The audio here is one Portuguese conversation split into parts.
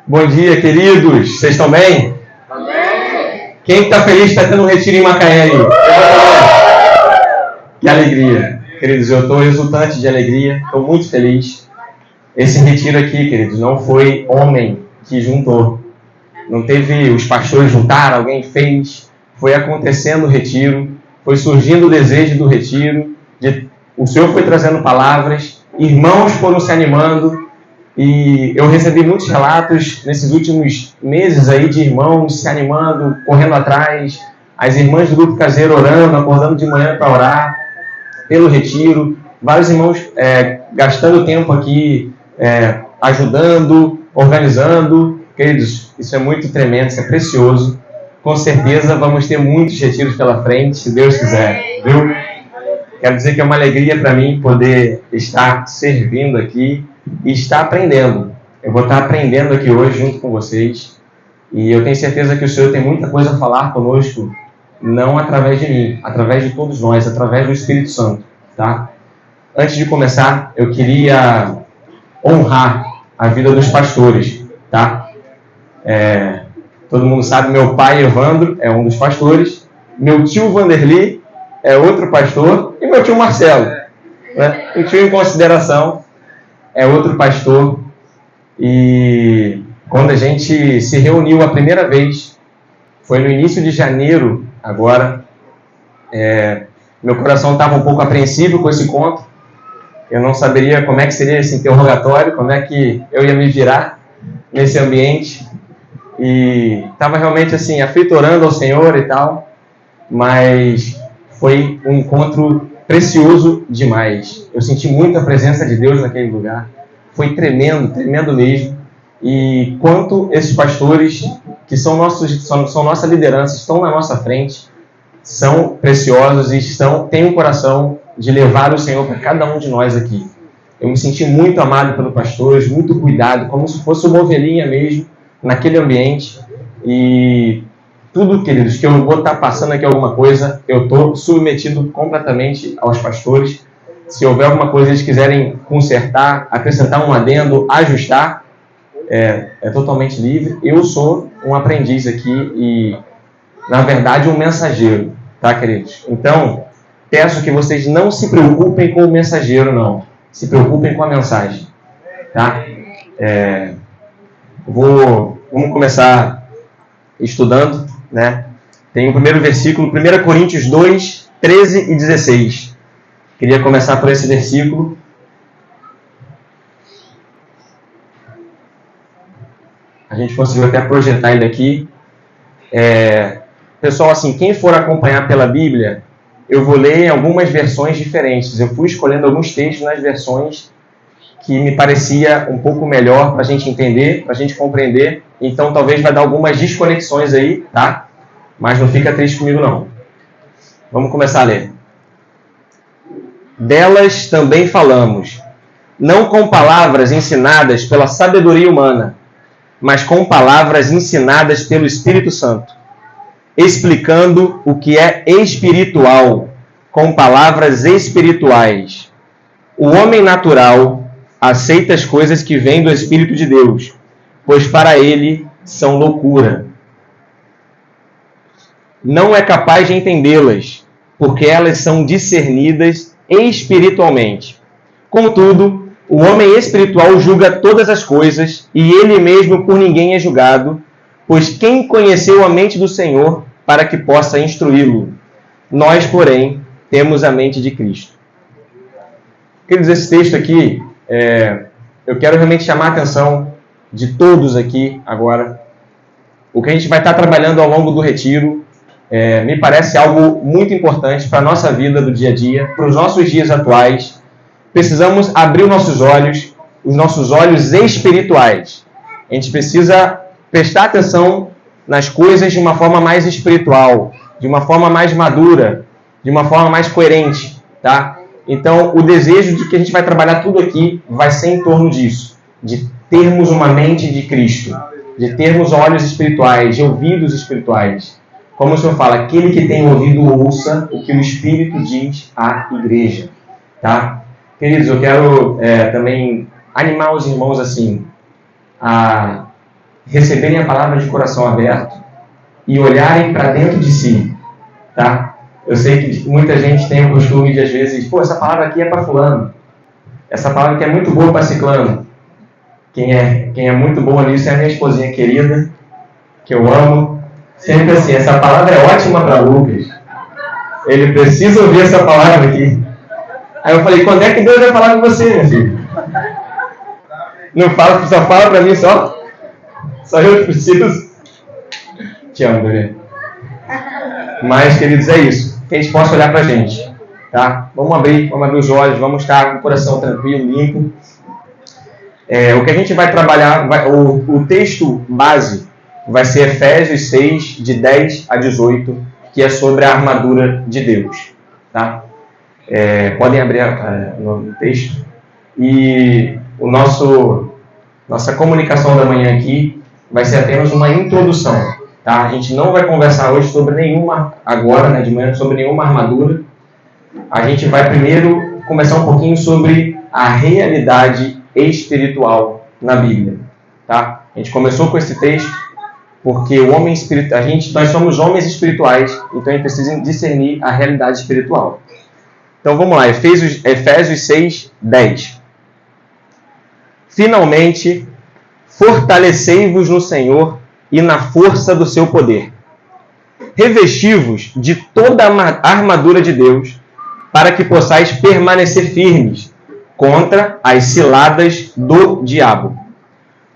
Bom dia, queridos. Vocês estão bem? Amém. Quem está feliz está tendo um retiro em Macaé aí? Que alegria. Queridos, eu estou exultante de alegria. Estou muito feliz. Esse retiro aqui, queridos, não foi homem que juntou. Não teve os pastores juntaram, alguém fez. Foi acontecendo o retiro. Foi surgindo o desejo do retiro. O Senhor foi trazendo palavras. Irmãos foram se animando. E eu recebi muitos relatos nesses últimos meses aí de irmãos se animando, correndo atrás, as irmãs do grupo caseiro orando, acordando de manhã para orar pelo retiro, vários irmãos gastando tempo aqui, ajudando, organizando. Queridos, isso é muito tremendo, isso é precioso. Com certeza vamos ter muitos retiros pela frente, se Deus quiser, viu? Quero dizer que é uma alegria para mim poder estar servindo aqui e estar aprendendo. Eu vou estar aprendendo aqui hoje junto com vocês. E eu tenho certeza que o Senhor tem muita coisa a falar conosco, não através de mim, através de todos nós, através do Espírito Santo, tá? Antes de começar, eu queria honrar a vida dos pastores, tá? Todo mundo sabe, meu pai Evandro é um dos pastores, meu tio Vanderly é outro pastor e meu tio Marcelo, né? O tio em consideração é outro pastor. E quando a gente se reuniu a primeira vez, foi no início de janeiro agora, meu coração estava um pouco apreensivo com esse encontro. Eu não saberia como é que seria esse interrogatório, como é que eu ia me virar nesse ambiente. E estava realmente assim, aflito, orando ao Senhor e tal, mas foi um encontro precioso demais. Eu senti muita presença de Deus naquele lugar. Foi tremendo, tremendo mesmo. E quanto esses pastores, que são nossa liderança, estão na nossa frente, são preciosos e têm um coração de levar o Senhor para cada um de nós aqui. Eu me senti muito amado pelos pastores, muito cuidado, como se fosse uma ovelhinha mesmo, naquele ambiente. E tudo, queridos, que eu vou estar passando aqui alguma coisa, eu estou submetido completamente aos pastores. Se houver alguma coisa que eles quiserem consertar, acrescentar um adendo, ajustar, é totalmente livre. Eu sou um aprendiz aqui e, na verdade, um mensageiro, tá, queridos? Então, peço que vocês não se preocupem com o mensageiro, não. Se preocupem com a mensagem, tá? Vamos começar estudando, né? Tem o primeiro versículo, 1 Coríntios 2, 13 e 16. Queria começar por esse versículo. A gente conseguiu até projetar ele aqui. Pessoal, assim, quem for acompanhar pela Bíblia, eu vou ler em algumas versões diferentes. Eu fui escolhendo alguns textos nas versões que me parecia um pouco melhor para a gente entender, para a gente compreender. Então, talvez vai dar algumas desconexões aí, tá? Mas não fica triste comigo, não. Vamos começar a ler. Delas também falamos, não com palavras ensinadas pela sabedoria humana, mas com palavras ensinadas pelo Espírito Santo, explicando o que é espiritual, com palavras espirituais. O homem natural aceita as coisas que vêm do Espírito de Deus, pois para ele são loucura. Não é capaz de entendê-las, porque elas são discernidas espiritualmente. Contudo, o homem espiritual julga todas as coisas, e ele mesmo por ninguém é julgado, pois quem conheceu a mente do Senhor para que possa instruí-lo? Nós, porém, temos a mente de Cristo. Queridos, esse texto aqui, eu quero realmente chamar a atenção de todos aqui agora. O que a gente vai estar trabalhando ao longo do retiro me parece algo muito importante para a nossa vida do dia a dia, para os nossos dias atuais. Precisamos abrir os nossos olhos espirituais. A gente precisa prestar atenção nas coisas de uma forma mais espiritual, de uma forma mais madura, de uma forma mais coerente, tá? Então, o desejo de que a gente vai trabalhar tudo aqui vai ser em torno disso, de termos uma mente de Cristo, de termos olhos espirituais, de ouvidos espirituais. Como o Senhor fala, aquele que tem ouvido ouça o que o Espírito diz à igreja, tá? Queridos, eu quero também animar os irmãos assim, a receberem a palavra de coração aberto e olharem para dentro de si, tá? Eu sei que muita gente tem o costume de, às vezes, essa palavra aqui é para fulano, essa palavra aqui é muito boa para ciclano. Quem é muito boa nisso é a minha esposinha querida, que eu amo. Sempre assim, essa palavra é ótima para Lucas. Ele precisa ouvir essa palavra aqui. Aí eu falei, quando é que Deus vai falar com você, meu filho? Não fala, só fala para mim só? Só eu que preciso? Te amo, bebê. Mas, queridos, é isso. Que eles possam olhar para a gente. Tá? Vamos abrir os olhos, vamos estar com o coração tranquilo, limpo. O que a gente vai trabalhar, o texto base vai ser Efésios 6, de 10 a 18, que é sobre a armadura de Deus. Tá? Podem abrir no texto. E nossa comunicação da manhã aqui vai ser apenas uma introdução. Tá? A gente não vai conversar hoje sobre nenhuma, agora, né, de manhã, sobre nenhuma armadura. A gente vai primeiro começar um pouquinho sobre a realidade espiritual na Bíblia. Tá? A gente começou com esse texto porque o homem espiritual, nós somos homens espirituais, então a gente precisa discernir a realidade espiritual. Então vamos lá, Efésios 6, 10. Finalmente, fortalecei-vos no Senhor e na força do seu poder. Revesti-vos de toda a armadura de Deus, para que possais permanecer firmes contra as ciladas do diabo.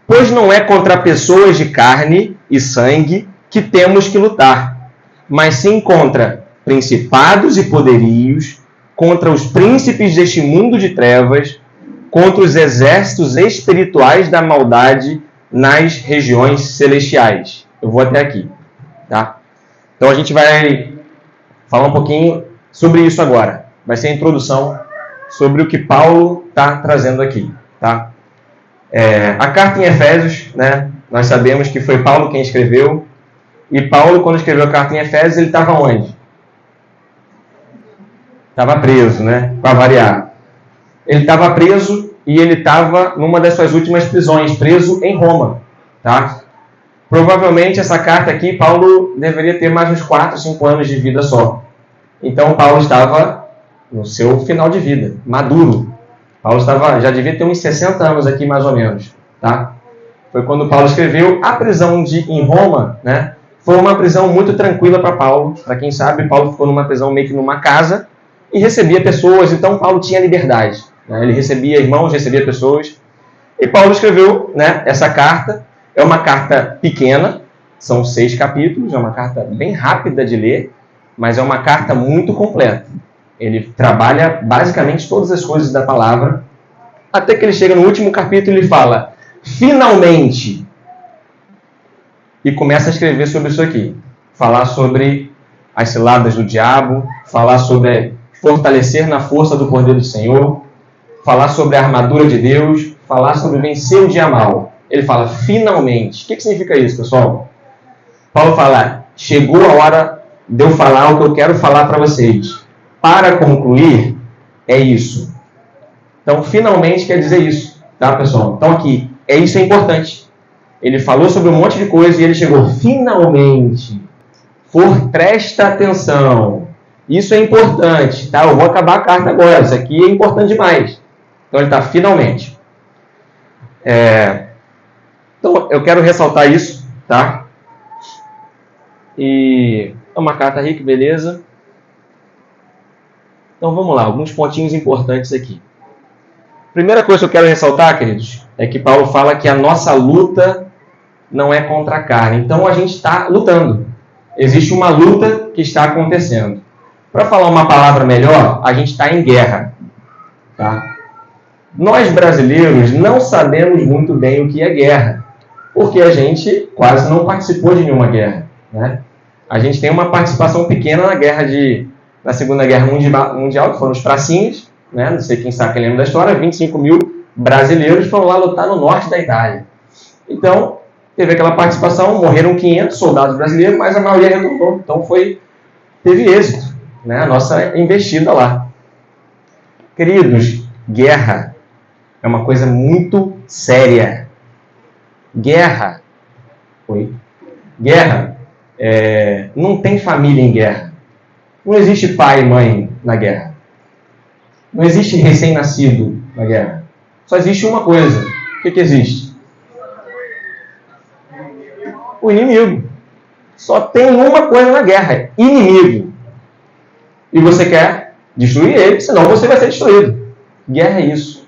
Pois não é contra pessoas de carne e sangue que temos que lutar, mas sim contra principados e poderios, contra os príncipes deste mundo de trevas, contra os exércitos espirituais da maldade nas regiões celestiais. Eu vou até aqui, tá? Então a gente vai falar um pouquinho sobre isso agora. Vai ser a introdução sobre o que Paulo está trazendo aqui, tá? A carta em Efésios, né? Nós sabemos que foi Paulo quem escreveu. E Paulo, quando escreveu a carta em Efésios, ele estava onde? Estava preso, né? Para variar. Ele estava preso e ele estava numa das suas últimas prisões, preso em Roma, tá? Provavelmente essa carta aqui, Paulo deveria ter mais uns 4, 5 anos de vida só. Então Paulo estava no seu final de vida, maduro. Paulo já devia ter uns 60 anos aqui, mais ou menos, tá? Foi quando Paulo escreveu. A prisão em Roma, né? Foi uma prisão muito tranquila para Paulo. Para quem sabe, Paulo ficou numa prisão meio que numa casa e recebia pessoas. Então Paulo tinha liberdade, né? Ele recebia irmãos, recebia pessoas. E Paulo escreveu, né, essa carta. É uma carta pequena, são 6 capítulos, é uma carta bem rápida de ler, mas é uma carta muito completa. Ele trabalha basicamente todas as coisas da palavra, até que ele chega no último capítulo e ele fala, finalmente, e começa a escrever sobre isso aqui. Falar sobre as ciladas do diabo, falar sobre fortalecer na força do poder do Senhor, falar sobre a armadura de Deus, falar sobre vencer o dia mal. Ele fala, finalmente. O que significa isso, pessoal? Paulo fala, chegou a hora de eu falar o que eu quero falar para vocês. Para concluir, é isso. Então, finalmente quer dizer isso, tá, pessoal? Então, aqui, isso é importante. Ele falou sobre um monte de coisa e ele chegou, finalmente. Presta atenção. Isso é importante, tá? Eu vou acabar a carta agora. Isso aqui é importante demais. Então, ele está finalmente. Então, eu quero ressaltar isso, tá? E é uma carta rica, beleza? Então, vamos lá. Alguns pontinhos importantes aqui. Primeira coisa que eu quero ressaltar, queridos, é que Paulo fala que a nossa luta não é contra a carne. Então, a gente está lutando. Existe uma luta que está acontecendo. Para falar uma palavra melhor, a gente está em guerra, tá? Nós, brasileiros, não sabemos muito bem o que é guerra, porque a gente quase não participou de nenhuma guerra, né? A gente tem uma participação pequena na Segunda Guerra Mundial, que foram os pracinhas, né? Não sei quem sabe, quem lembra da história, 25 mil brasileiros foram lá lutar no norte da Itália. Então, teve aquela participação, morreram 500 soldados brasileiros, mas a maioria retornou. Então, teve êxito, né? A nossa investida lá. Queridos, guerra é uma coisa muito séria. Guerra Oi? Guerra. Não tem família em guerra. Não existe pai e mãe na guerra. Não existe recém-nascido na guerra. Só existe uma coisa. O que existe? O inimigo. Só tem uma coisa na guerra: inimigo. E você quer destruir ele, senão você vai ser destruído. Guerra é isso.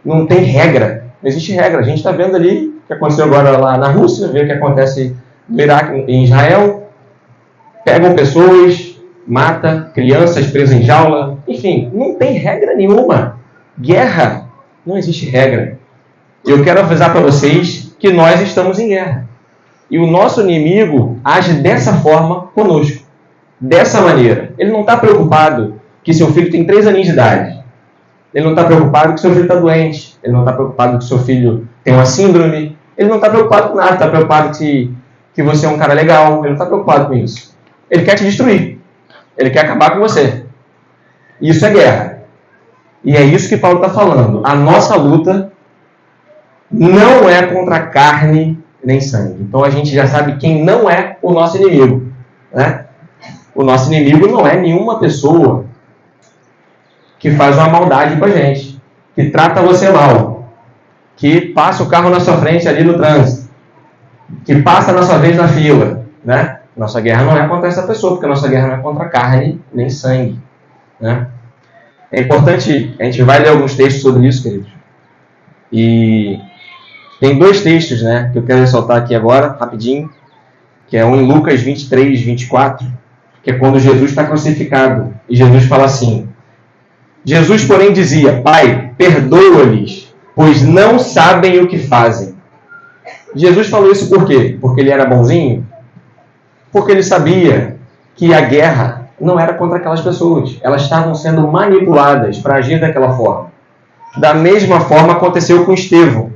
Não tem regra. Não existe regra. A gente está vendo ali o que aconteceu agora lá na Rússia, vê o que acontece no Iraque, em Israel. Pegam pessoas, mata crianças presas em jaula. Enfim, não tem regra nenhuma. Guerra, não existe regra. Eu quero avisar para vocês que nós estamos em guerra. E o nosso inimigo age dessa forma conosco. Dessa maneira. Ele não está preocupado que seu filho tem 3 aninhos de idade. Ele não está preocupado que seu filho está doente. Ele não está preocupado que seu filho tem uma síndrome. Ele não está preocupado com nada. Está preocupado que você é um cara legal. Ele não está preocupado com isso. Ele quer te destruir. Ele quer acabar com você. Isso é guerra. E é isso que Paulo está falando. A nossa luta não é contra carne nem sangue. Então a gente já sabe quem não é o nosso inimigo, né? O nosso inimigo não é nenhuma pessoa que faz uma maldade com a gente, que trata você mal, que passa o carro na sua frente ali no trânsito, que passa a nossa vez na fila, né? Nossa guerra não é contra essa pessoa, porque a nossa guerra não é contra carne nem sangue, né? É importante, a gente vai ler alguns textos sobre isso, queridos. E tem 2 textos, né, que eu quero ressaltar aqui agora, rapidinho, que é um em Lucas 23, 24, que é quando Jesus está crucificado. E Jesus fala assim: Jesus, porém, dizia: Pai, perdoa-lhes, pois não sabem o que fazem. Jesus falou isso por quê? Porque ele era bonzinho? Porque ele sabia que a guerra não era contra aquelas pessoas. Elas estavam sendo manipuladas para agir daquela forma. Da mesma forma aconteceu com Estevão.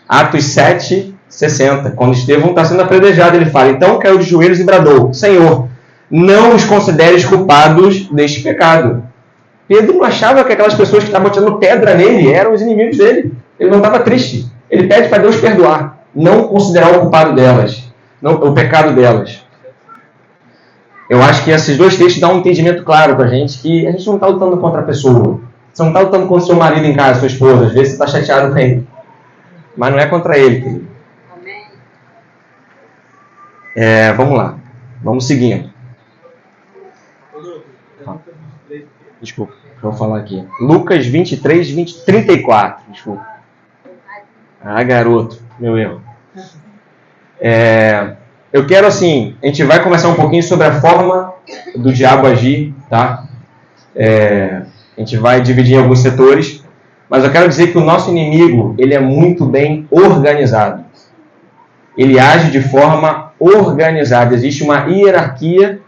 Atos 7, 60. Quando Estevão está sendo apedrejado, ele fala: Então caiu de joelhos e bradou: Senhor, não os consideres culpados deste pecado. Pedro não achava que aquelas pessoas que estavam tirando pedra nele eram os inimigos dele. Ele não estava triste. Ele pede para Deus perdoar, não considerar o culpado delas, o pecado delas. Eu acho que esses 2 textos dão um entendimento claro para a gente que a gente não está lutando contra a pessoa. Você não está lutando contra o seu marido em casa, sua esposa. Às vezes você está chateado com ele. Mas não é contra ele, querido. Vamos lá. Vamos seguindo. Desculpa, deixa eu falar aqui. Lucas 23, 34. Desculpa. Ah, garoto. Meu erro. Eu quero, assim, a gente vai conversar um pouquinho sobre a forma do diabo agir, tá? A gente vai dividir em alguns setores, mas eu quero dizer que o nosso inimigo, ele é muito bem organizado. Ele age de forma organizada. Existe uma hierarquia,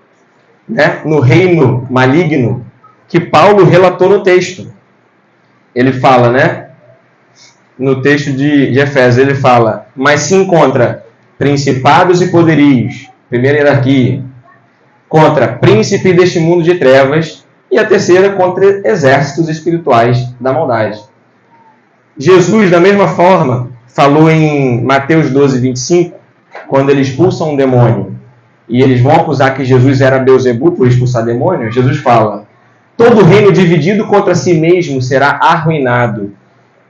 né, no reino maligno que Paulo relatou no texto. Ele fala, né, no texto de Efésios, ele fala: mas se encontra principados e poderios, primeira hierarquia, contra príncipe deste mundo de trevas, e a terceira contra exércitos espirituais da maldade. Jesus, da mesma forma, falou em Mateus 12, 25, quando ele expulsa um demônio, e eles vão acusar que Jesus era Beelzebub por expulsar demônio. Jesus fala: todo reino dividido contra si mesmo será arruinado,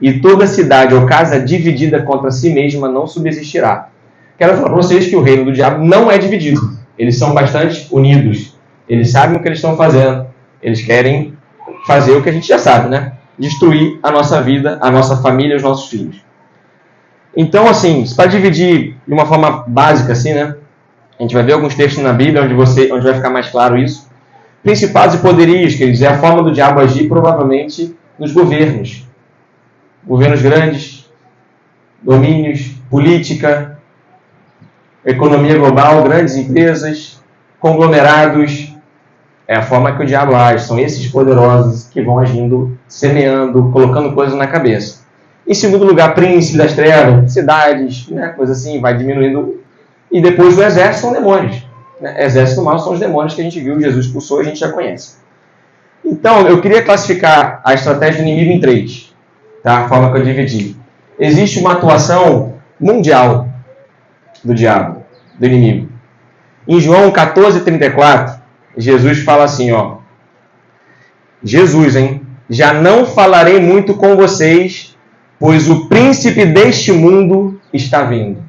e toda cidade ou casa dividida contra si mesma não subsistirá. Quero falar para vocês que o reino do diabo não é dividido. Eles são bastante unidos. Eles sabem o que eles estão fazendo. Eles querem fazer o que a gente já sabe, né? Destruir a nossa vida, a nossa família, os nossos filhos. Então, assim, para dividir de uma forma básica, assim, né? A gente vai ver alguns textos na Bíblia onde vai ficar mais claro isso. Principados e poderios, quer dizer, a forma do diabo agir provavelmente nos governos. Governos grandes, domínios, política, economia global, grandes empresas, conglomerados. É a forma que o diabo age. São esses poderosos que vão agindo, semeando, colocando coisas na cabeça. Em segundo lugar, príncipe das trevas, cidades, né, coisa assim, vai diminuindo. E depois o exército são demônios. Né? Exército do mal são os demônios que a gente viu, Jesus expulsou, a gente já conhece. Então, eu queria classificar a estratégia do inimigo em 3. Tá? A forma que eu dividi. Existe uma atuação mundial do diabo. do inimigo. Em João 14:34, Jesus fala assim, ó. Jesus, hein? Já não falarei muito com vocês, pois o príncipe deste mundo está vindo.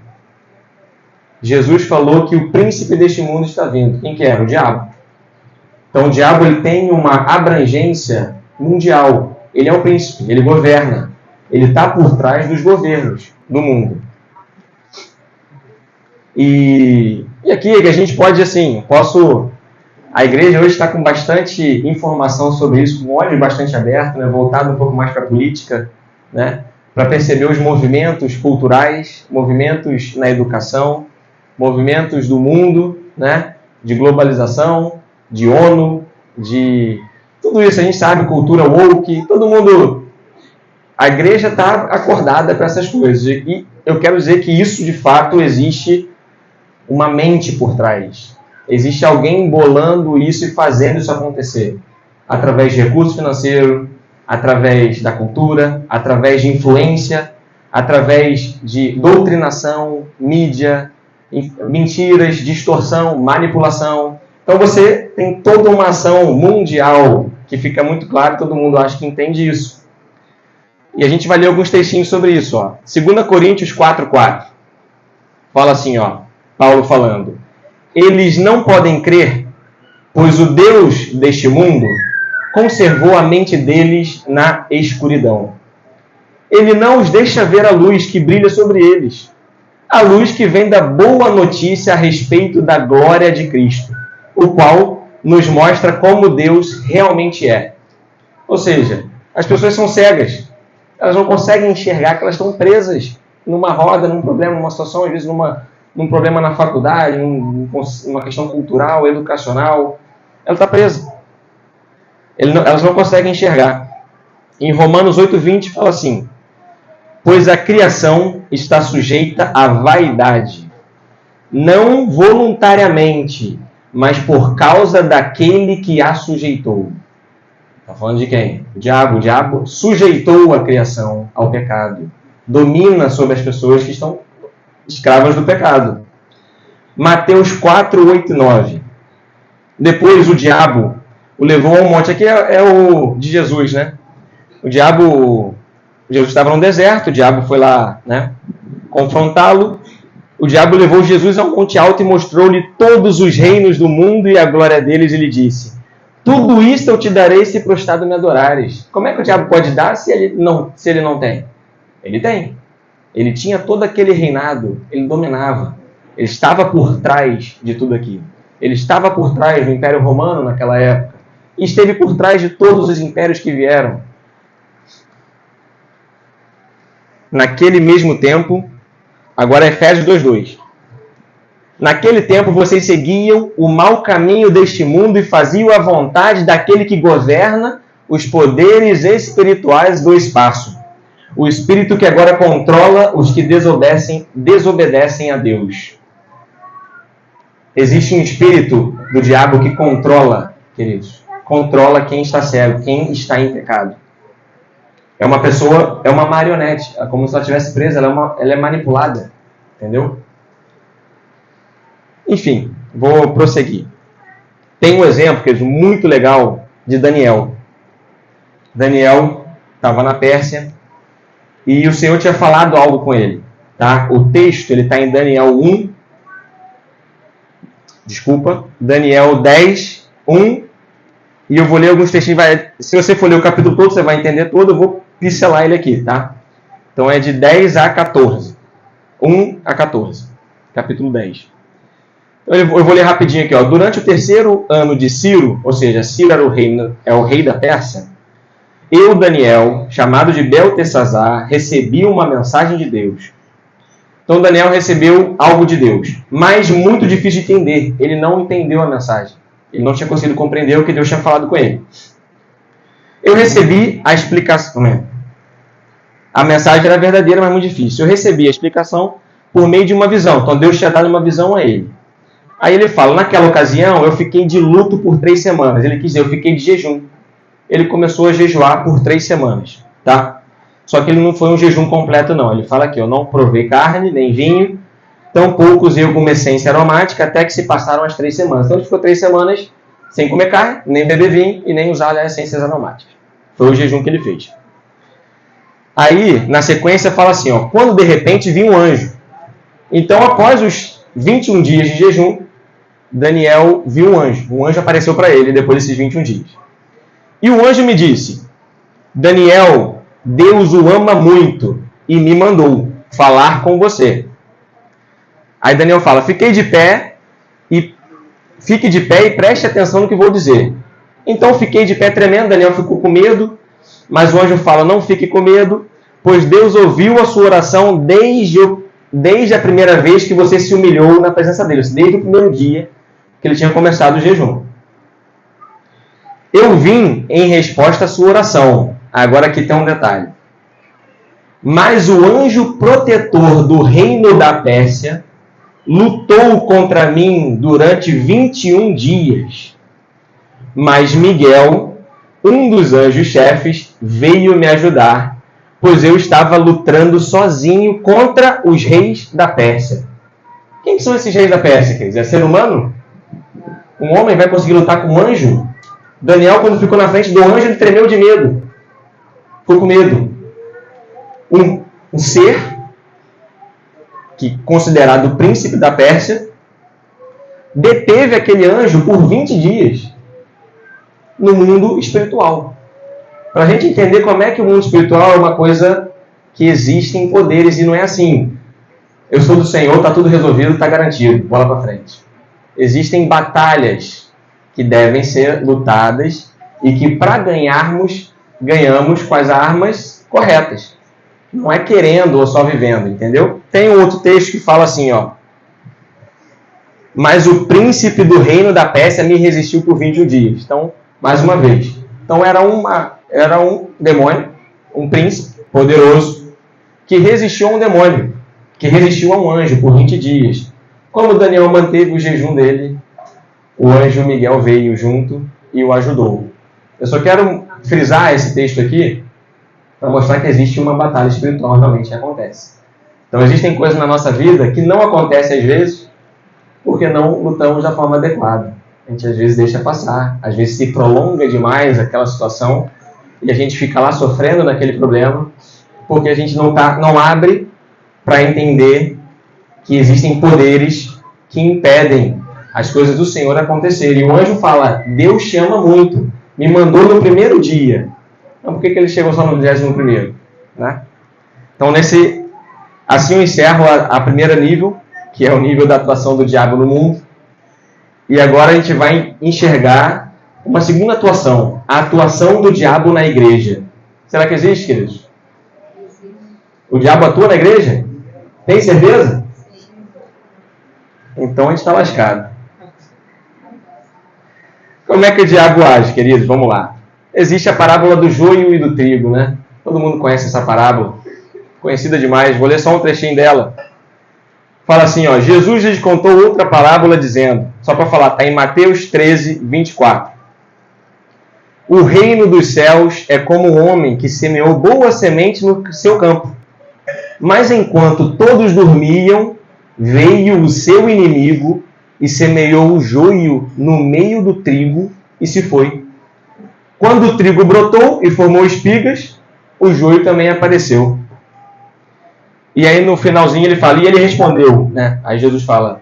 Jesus falou que o príncipe deste mundo está vindo. Quem que era? O diabo. Então o diabo ele tem uma abrangência mundial. Ele é o príncipe, ele governa. Ele está por trás dos governos do mundo. E aqui a gente pode, assim, a igreja hoje está com bastante informação sobre isso, com olhos bastante abertos, né, voltado um pouco mais para a política, né, para perceber os movimentos culturais, movimentos na educação, movimentos do mundo, né, de globalização, de ONU, de tudo isso. A gente sabe, cultura woke, todo mundo... A igreja está acordada para essas coisas. E eu quero dizer que isso, de fato, existe uma mente por trás. Existe alguém bolando isso e fazendo isso acontecer. Através de recurso financeiro, através da cultura, através de influência, através de doutrinação, mídia, mentiras, distorção, manipulação. Então você tem toda uma ação mundial que fica muito claro, todo mundo acha que entende isso. E a gente vai ler alguns textinhos sobre isso. Ó. 2 Coríntios 4:4. Fala assim, ó, Paulo falando. Eles não podem crer, pois o Deus deste mundo conservou a mente deles na escuridão. Ele não os deixa ver a luz que brilha sobre eles. A luz que vem da boa notícia a respeito da glória de Cristo, o qual nos mostra como Deus realmente é. Ou seja, as pessoas são cegas. Elas não conseguem enxergar que elas estão presas numa roda, num problema, numa situação, às vezes num problema na faculdade, numa questão cultural, educacional. Ela está presa. Elas não conseguem enxergar. Em Romanos 8:20 fala assim: pois a criação está sujeita à vaidade, não voluntariamente, mas por causa daquele que a sujeitou. Está falando de quem? O diabo. O diabo sujeitou a criação ao pecado. Domina sobre as pessoas que estão escravas do pecado. Mateus 4:8-9. Depois o diabo o levou a um monte. Aqui é o de Jesus, né? Jesus estava no deserto, o diabo foi lá, né, confrontá-lo. O diabo levou Jesus a um monte alto e mostrou-lhe todos os reinos do mundo e a glória deles, e lhe disse: tudo isto eu te darei se prostrado me adorares. Como é que o diabo pode dar se ele não tem? Ele tem. Ele tinha todo aquele reinado, ele dominava. Ele estava por trás de tudo aquilo. Ele estava por trás do Império Romano naquela época. E esteve por trás de todos os impérios que vieram. Naquele mesmo tempo, agora Efésios 2:2. Naquele tempo vocês seguiam o mau caminho deste mundo e faziam a vontade daquele que governa os poderes espirituais do espaço. O espírito que agora controla os que desobedecem a Deus. Existe um espírito do diabo que controla, queridos. Controla quem está cego, quem está em pecado. É uma pessoa, é uma marionete. É como se ela estivesse presa, ela é manipulada. Entendeu? Enfim, vou prosseguir. Tem um exemplo, queridos, muito legal de Daniel. Daniel estava na Pérsia e o Senhor tinha falado algo com ele. Tá? O texto está em Daniel 10:1, e eu vou ler alguns textinhos. Se você for ler o capítulo todo, você vai entender todo. Eu vou pincelar ele aqui, tá? Então é de 10 a 14. 1 a 14. Capítulo 10. Então eu vou ler rapidinho aqui. Ó. Durante o 3º ano de Ciro, ou seja, Ciro é o rei da Pérsia, eu, Daniel, chamado de Beltesazar, recebi uma mensagem de Deus. Então Daniel recebeu algo de Deus, mas muito difícil de entender. Ele não entendeu a mensagem. Ele não tinha conseguido compreender o que Deus tinha falado com ele. Eu recebi a explicação. A mensagem era verdadeira, mas muito difícil. Eu recebi a explicação por meio de uma visão. Então Deus tinha dado uma visão a ele. Aí ele fala, naquela ocasião eu fiquei de luto por 3 semanas. Ele quis dizer, eu fiquei de jejum. Ele começou a jejuar por 3 semanas. Tá? Só que ele não foi um jejum completo, não. Ele fala aqui, eu não provei carne, nem vinho, tampouco usei alguma essência aromática, até que se passaram as 3 semanas. Então ele ficou 3 semanas sem comer carne, nem beber vinho e nem usar essências aromáticas. Foi o jejum que ele fez. Aí, na sequência, fala assim, ó, quando de repente vinha um anjo. Então, após os 21 dias de jejum, Daniel viu um anjo. Um anjo apareceu para ele depois desses 21 dias. E o anjo me disse, Daniel, Deus o ama muito e me mandou falar com você. Aí Daniel fala, fique de pé e preste atenção no que vou dizer. Então fiquei de pé tremendo, Daniel ficou com medo, mas o anjo fala, não fique com medo, pois Deus ouviu a sua oração desde a primeira vez que você se humilhou na presença dele, desde o primeiro dia que ele tinha começado o jejum. Eu vim em resposta à sua oração. Agora aqui tem um detalhe. Mas o anjo protetor do reino da Pérsia lutou contra mim durante 21 dias. Mas Miguel, um dos anjos-chefes, veio me ajudar, pois eu estava lutando sozinho contra os reis da Pérsia. Quem são esses reis da Pérsia, queridos? É ser humano? Um homem vai conseguir lutar com um anjo? Daniel, quando ficou na frente do anjo, ele tremeu de medo. Ficou com medo. Um ser, que considerado o príncipe da Pérsia, deteve aquele anjo por 20 dias no mundo espiritual. Para a gente entender como é que o mundo espiritual é uma coisa que existe em poderes e não é assim. Eu sou do Senhor, está tudo resolvido, está garantido, bola para frente. Existem batalhas que devem ser lutadas e que para ganharmos, ganhamos com as armas corretas. Não é querendo ou só vivendo, entendeu? Tem um outro texto que fala assim, ó. Mas o príncipe do reino da Pérsia me resistiu por 21 dias. Então, mais uma vez. Então era um demônio, um príncipe poderoso, que resistiu a um demônio, que resistiu a um anjo por 20 dias. Como Daniel manteve o jejum dele, o anjo Miguel veio junto e o ajudou. Eu só quero frisar esse texto aqui para mostrar que existe uma batalha espiritual realmente que acontece. Então existem coisas na nossa vida que não acontecem às vezes porque não lutamos da forma adequada. A gente às vezes deixa passar, às vezes se prolonga demais aquela situação e a gente fica lá sofrendo naquele problema porque a gente não abre para entender que existem poderes que impedem as coisas do Senhor acontecerem. E o anjo fala, Deus te ama muito, me mandou no primeiro dia. Então por que ele chegou só no 21º? Né? Então assim eu encerro a primeiro nível, que é o nível da atuação do diabo no mundo. E agora a gente vai enxergar uma segunda atuação, a atuação do diabo na igreja. Será que existe, queridos? O diabo atua na igreja? Tem certeza? Então a gente está lascado. Como é que o diabo age, queridos? Vamos lá. Existe a parábola do joio e do trigo, né? Todo mundo conhece essa parábola. Conhecida demais. Vou ler só um trechinho dela. Fala assim, ó. Jesus lhes contou outra parábola dizendo, só para falar, está em Mateus 13, 24. O reino dos céus é como um homem que semeou boa semente no seu campo. Mas enquanto todos dormiam, veio o seu inimigo e semeou o joio no meio do trigo e se foi. Quando o trigo brotou e formou espigas, o joio também apareceu. E aí no finalzinho ele fala, e ele respondeu, né? Aí Jesus fala,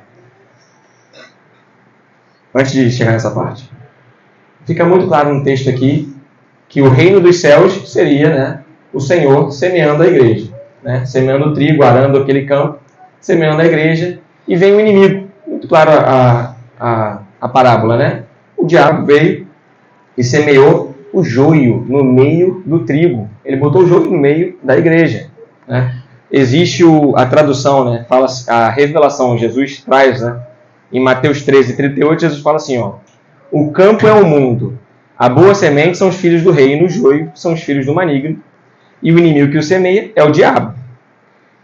antes de chegar nessa parte, fica muito claro no texto aqui que o reino dos céus seria, né, o Senhor semeando a igreja, né? Semeando o trigo, arando aquele campo, semeando a igreja, e vem o inimigo. Muito claro a parábola, né? O diabo veio e semeou o joio no meio do trigo. Ele botou o joio no meio da igreja, né? Existe a tradução, né? Fala a revelação, Jesus traz, né? Em Mateus 13, 38, Jesus fala assim, ó. O campo é o mundo, a boa semente são os filhos do reino, o joio são os filhos do maligno, e o inimigo que o semeia é o diabo.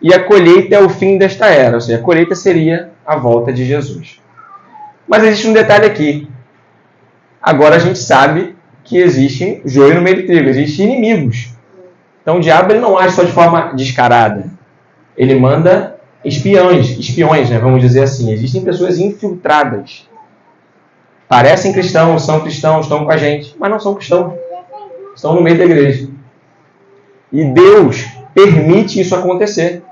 E a colheita é o fim desta era, ou seja, a colheita seria a volta de Jesus. Mas existe um detalhe aqui. Agora a gente sabe que existe joio no meio do trigo, existem inimigos. Então o diabo ele não age só de forma descarada. Ele manda espiões, né, vamos dizer assim. Existem pessoas infiltradas. Parecem cristãos, são cristãos, estão com a gente, mas não são cristãos. Estão no meio da igreja. E Deus permite isso acontecer.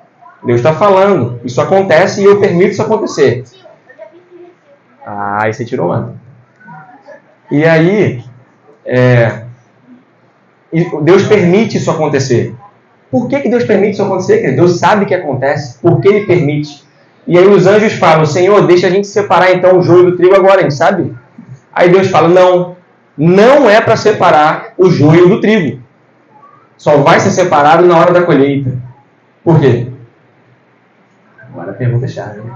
Deus está falando, isso acontece e eu permito isso acontecer. Aí você tirou onda. E aí, Deus permite isso acontecer. Por que Deus permite isso acontecer? Deus sabe que acontece, por que Ele permite. E aí os anjos falam, Senhor, deixa a gente separar então o joio do trigo agora, a gente sabe? Aí Deus fala, não é para separar o joio do trigo. Só vai ser separado na hora da colheita. Por quê? Agora a pergunta é chave. Né?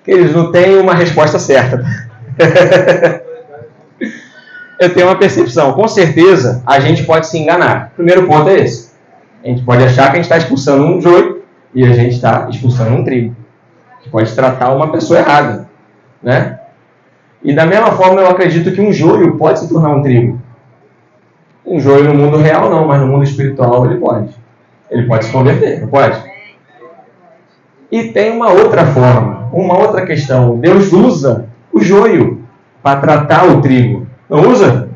Queridos, não tem uma resposta certa. Eu tenho uma percepção. Com certeza, a gente pode se enganar. O primeiro ponto é esse. A gente pode achar que a gente está expulsando um joio e a gente está expulsando um trigo. A gente pode tratar uma pessoa errada. Né? E da mesma forma, eu acredito que um joio pode se tornar um trigo. Um joio no mundo real não, mas no mundo espiritual ele pode. Ele pode se converter, não pode? E tem uma outra forma, uma outra questão. Deus usa o joio para tratar o trigo. Não usa?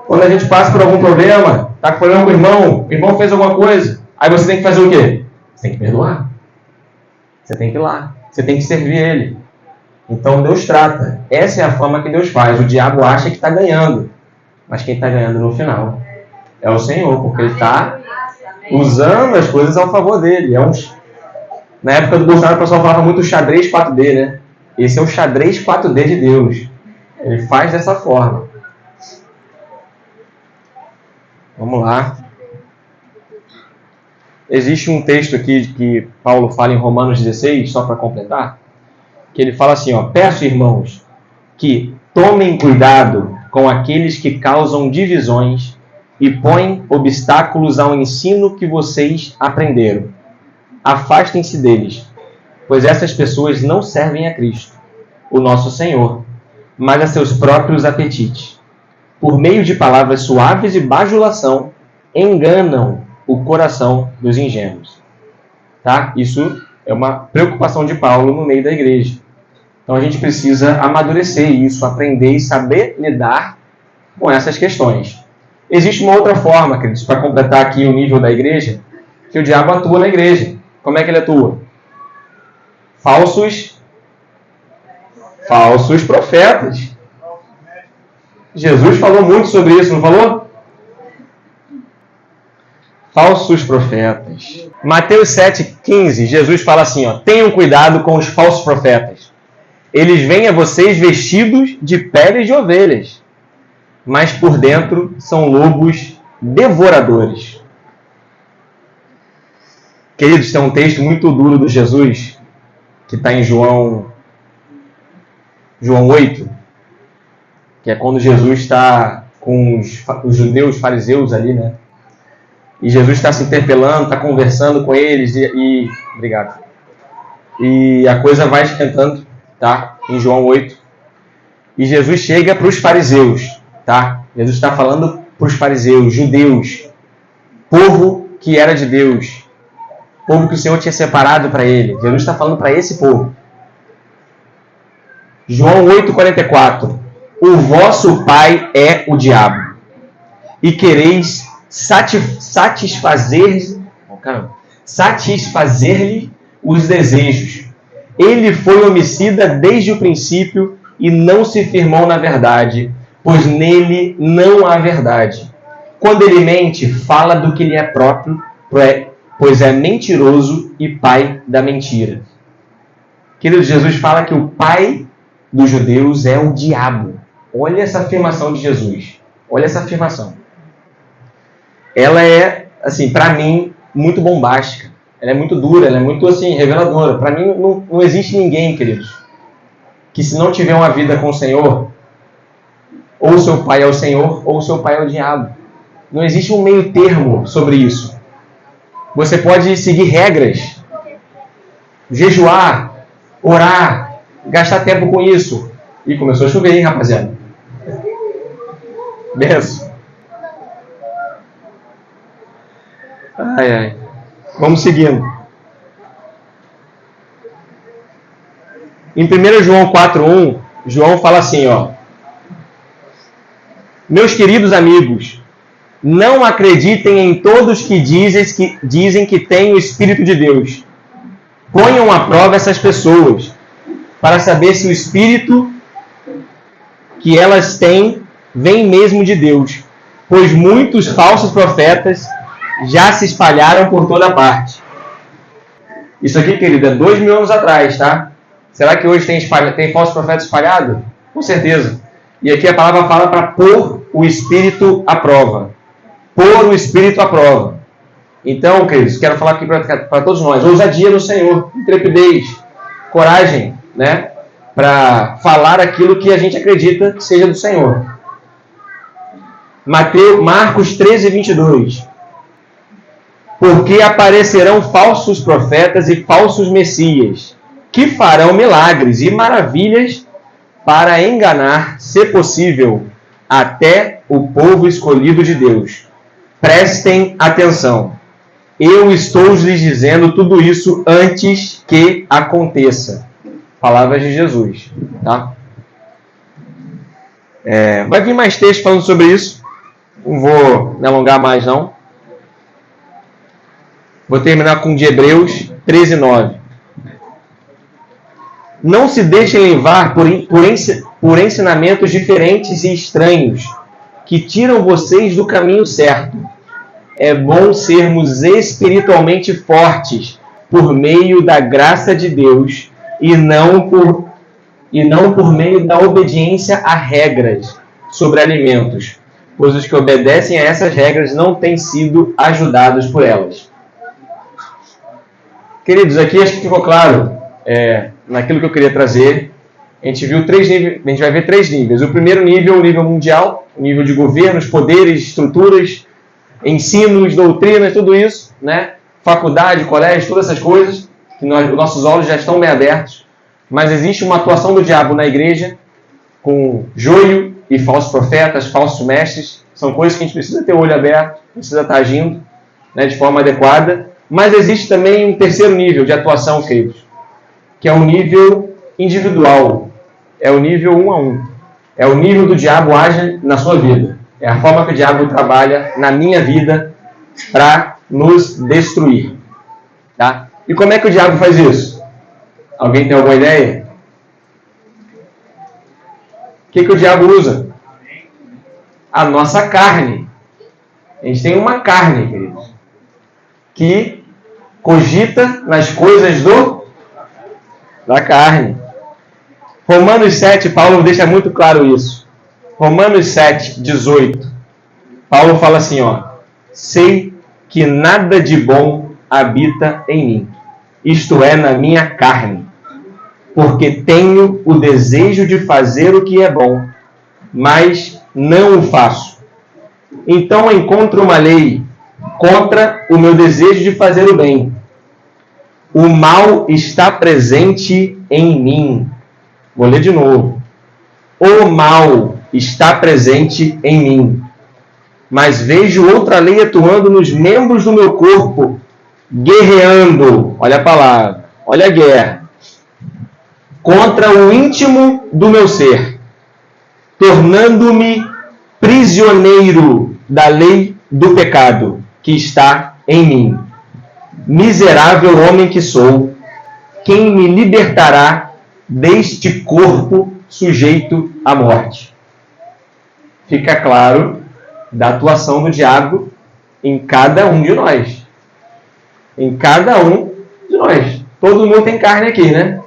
Quando a gente passa por algum problema, está com problema com o irmão fez alguma coisa, aí você tem que fazer o quê? Você tem que perdoar. Você tem que ir lá. Você tem que servir ele. Então Deus trata. Essa é a forma que Deus faz. O diabo acha que está ganhando. Mas quem está ganhando no final é o Senhor, porque ele está usando as coisas ao favor dele. Na época do Bolsonaro, o pessoal falava muito xadrez 4D, né? Esse é o xadrez 4D de Deus. Ele faz dessa forma. Vamos lá. Existe um texto aqui que Paulo fala em Romanos 16, só para completar, que ele fala assim, peço, irmãos, que tomem cuidado com aqueles que causam divisões e põem obstáculos ao ensino que vocês aprenderam. Afastem-se deles, pois essas pessoas não servem a Cristo, o nosso Senhor, mas a seus próprios apetites. Por meio de palavras suaves e bajulação, enganam o coração dos ingênuos. Tá? Isso é uma preocupação de Paulo no meio da igreja. Então a gente precisa amadurecer isso, aprender e saber lidar com essas questões. Existe uma outra forma, queridos, para completar aqui o nível da igreja, que o diabo atua na igreja. Como é que ele atua? Falsos profetas. Jesus falou muito sobre isso, não falou? Falsos profetas. Mateus 7,15, Jesus fala assim, tenham cuidado com os falsos profetas. Eles vêm a vocês vestidos de peles de ovelhas, mas por dentro são lobos devoradores. Queridos, tem um texto muito duro do Jesus, que está em João 8, que é quando Jesus está com os judeus, fariseus ali, né? E Jesus está se interpelando, está conversando com eles obrigado. E a coisa vai esquentando, tá? Em João 8. E Jesus chega para os fariseus, tá? Jesus está falando para os fariseus, judeus, povo que era de Deus, povo que o Senhor tinha separado para ele. Jesus está falando para esse povo. João 8,44. O vosso pai é o diabo, e quereis satisfazer-lhe os desejos. Ele foi homicida desde o princípio e não se firmou na verdade, pois nele não há verdade. Quando ele mente, fala do que lhe é próprio, pois é mentiroso e pai da mentira. Querido, Jesus fala que o pai dos judeus é o diabo. Olha essa afirmação de Jesus. Olha essa afirmação. Ela é, assim, para mim, muito bombástica. Ela é muito dura, ela é muito, assim, reveladora. Para mim, não existe ninguém, queridos, que se não tiver uma vida com o Senhor, ou seu pai é o Senhor, ou seu pai é o diabo. Não existe um meio termo sobre isso. Você pode seguir regras, jejuar, orar, gastar tempo com isso. E começou a chover, hein, rapaziada? Benção. Vamos seguindo. Em 1 João 4:1, João fala assim, ó: meus queridos amigos, não acreditem em todos que dizem que têm o Espírito de Deus. Ponham à prova essas pessoas, para saber se o Espírito que elas têm vem mesmo de Deus, pois muitos falsos profetas já se espalharam por toda parte. Isso aqui, querido, é 2000 anos atrás, tá? Será que hoje tem falsos profetas espalhados? Com certeza. E aqui a palavra fala para pôr o Espírito à prova. Pôr o Espírito à prova. Então, queridos, quero falar aqui para todos nós: ousadia no Senhor, intrepidez, coragem, né? Para falar aquilo que a gente acredita que seja do Senhor. Marcos 13:22. Porque aparecerão falsos profetas e falsos messias, que farão milagres e maravilhas para enganar, se possível, até o povo escolhido de Deus. Prestem atenção. Eu estou lhes dizendo tudo isso antes que aconteça. Palavras de Jesus. Tá? Vai vir mais texto falando sobre isso. Não vou me alongar mais, não. Vou terminar com de Hebreus 13:9. Não se deixem levar por ensinamentos diferentes e estranhos, que tiram vocês do caminho certo. É bom sermos espiritualmente fortes por meio da graça de Deus e não por meio da obediência a regras sobre alimentos, pois os que obedecem a essas regras não têm sido ajudados por elas. Queridos, aqui acho que ficou claro naquilo que eu queria trazer. A gente viu 3 níveis, a gente vai ver 3 níveis. O primeiro nível, o nível mundial, o nível de governos, poderes, estruturas, ensinos, doutrinas, tudo isso, né? Faculdade, colégio, todas essas coisas, que nossos olhos já estão bem abertos. Mas existe uma atuação do diabo na igreja, com joio e falsos profetas, falsos mestres. São coisas que a gente precisa ter o olho aberto, precisa estar agindo, né, de forma adequada. Mas existe também um terceiro nível de atuação, queridos, que é o nível individual. É o nível 1 a 1. É o nível do diabo age na sua vida. É a forma que o diabo trabalha na minha vida para nos destruir. Tá? E como é que o diabo faz isso? Alguém tem alguma ideia? O que o diabo usa? A nossa carne. A gente tem uma carne, queridos, que cogita nas coisas da carne. Romanos 7, Paulo deixa muito claro isso. Romanos 7, 18. Paulo fala assim, ó: sei que nada de bom habita em mim, isto é, na minha carne, porque tenho o desejo de fazer o que é bom, mas não o faço. Então encontro uma lei contra o meu desejo de fazer o bem. O mal está presente em mim. Vou ler de novo. O mal está presente em mim, mas vejo outra lei atuando nos membros do meu corpo, guerreando, olha a palavra, olha a guerra, contra o íntimo do meu ser, tornando-me prisioneiro da lei do pecado que está em mim. Miserável homem que sou, quem me libertará deste corpo sujeito à morte? Fica claro da atuação do diabo em cada um de nós. Em cada um de nós. Todo mundo tem carne aqui, né?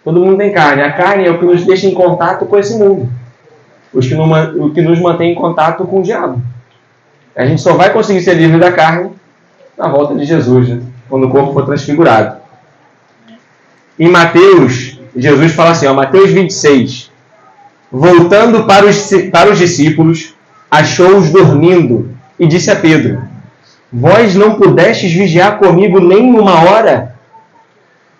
Todo mundo tem carne. A carne é o que nos deixa em contato com esse mundo. O que nos mantém em contato com o diabo. A gente só vai conseguir ser livre da carne na volta de Jesus, né? Quando o corpo for transfigurado. Em Mateus, Jesus fala assim, ó, Mateus 26. Voltando para os discípulos, achou-os dormindo e disse a Pedro: vós não pudestes vigiar comigo nem 1 hora?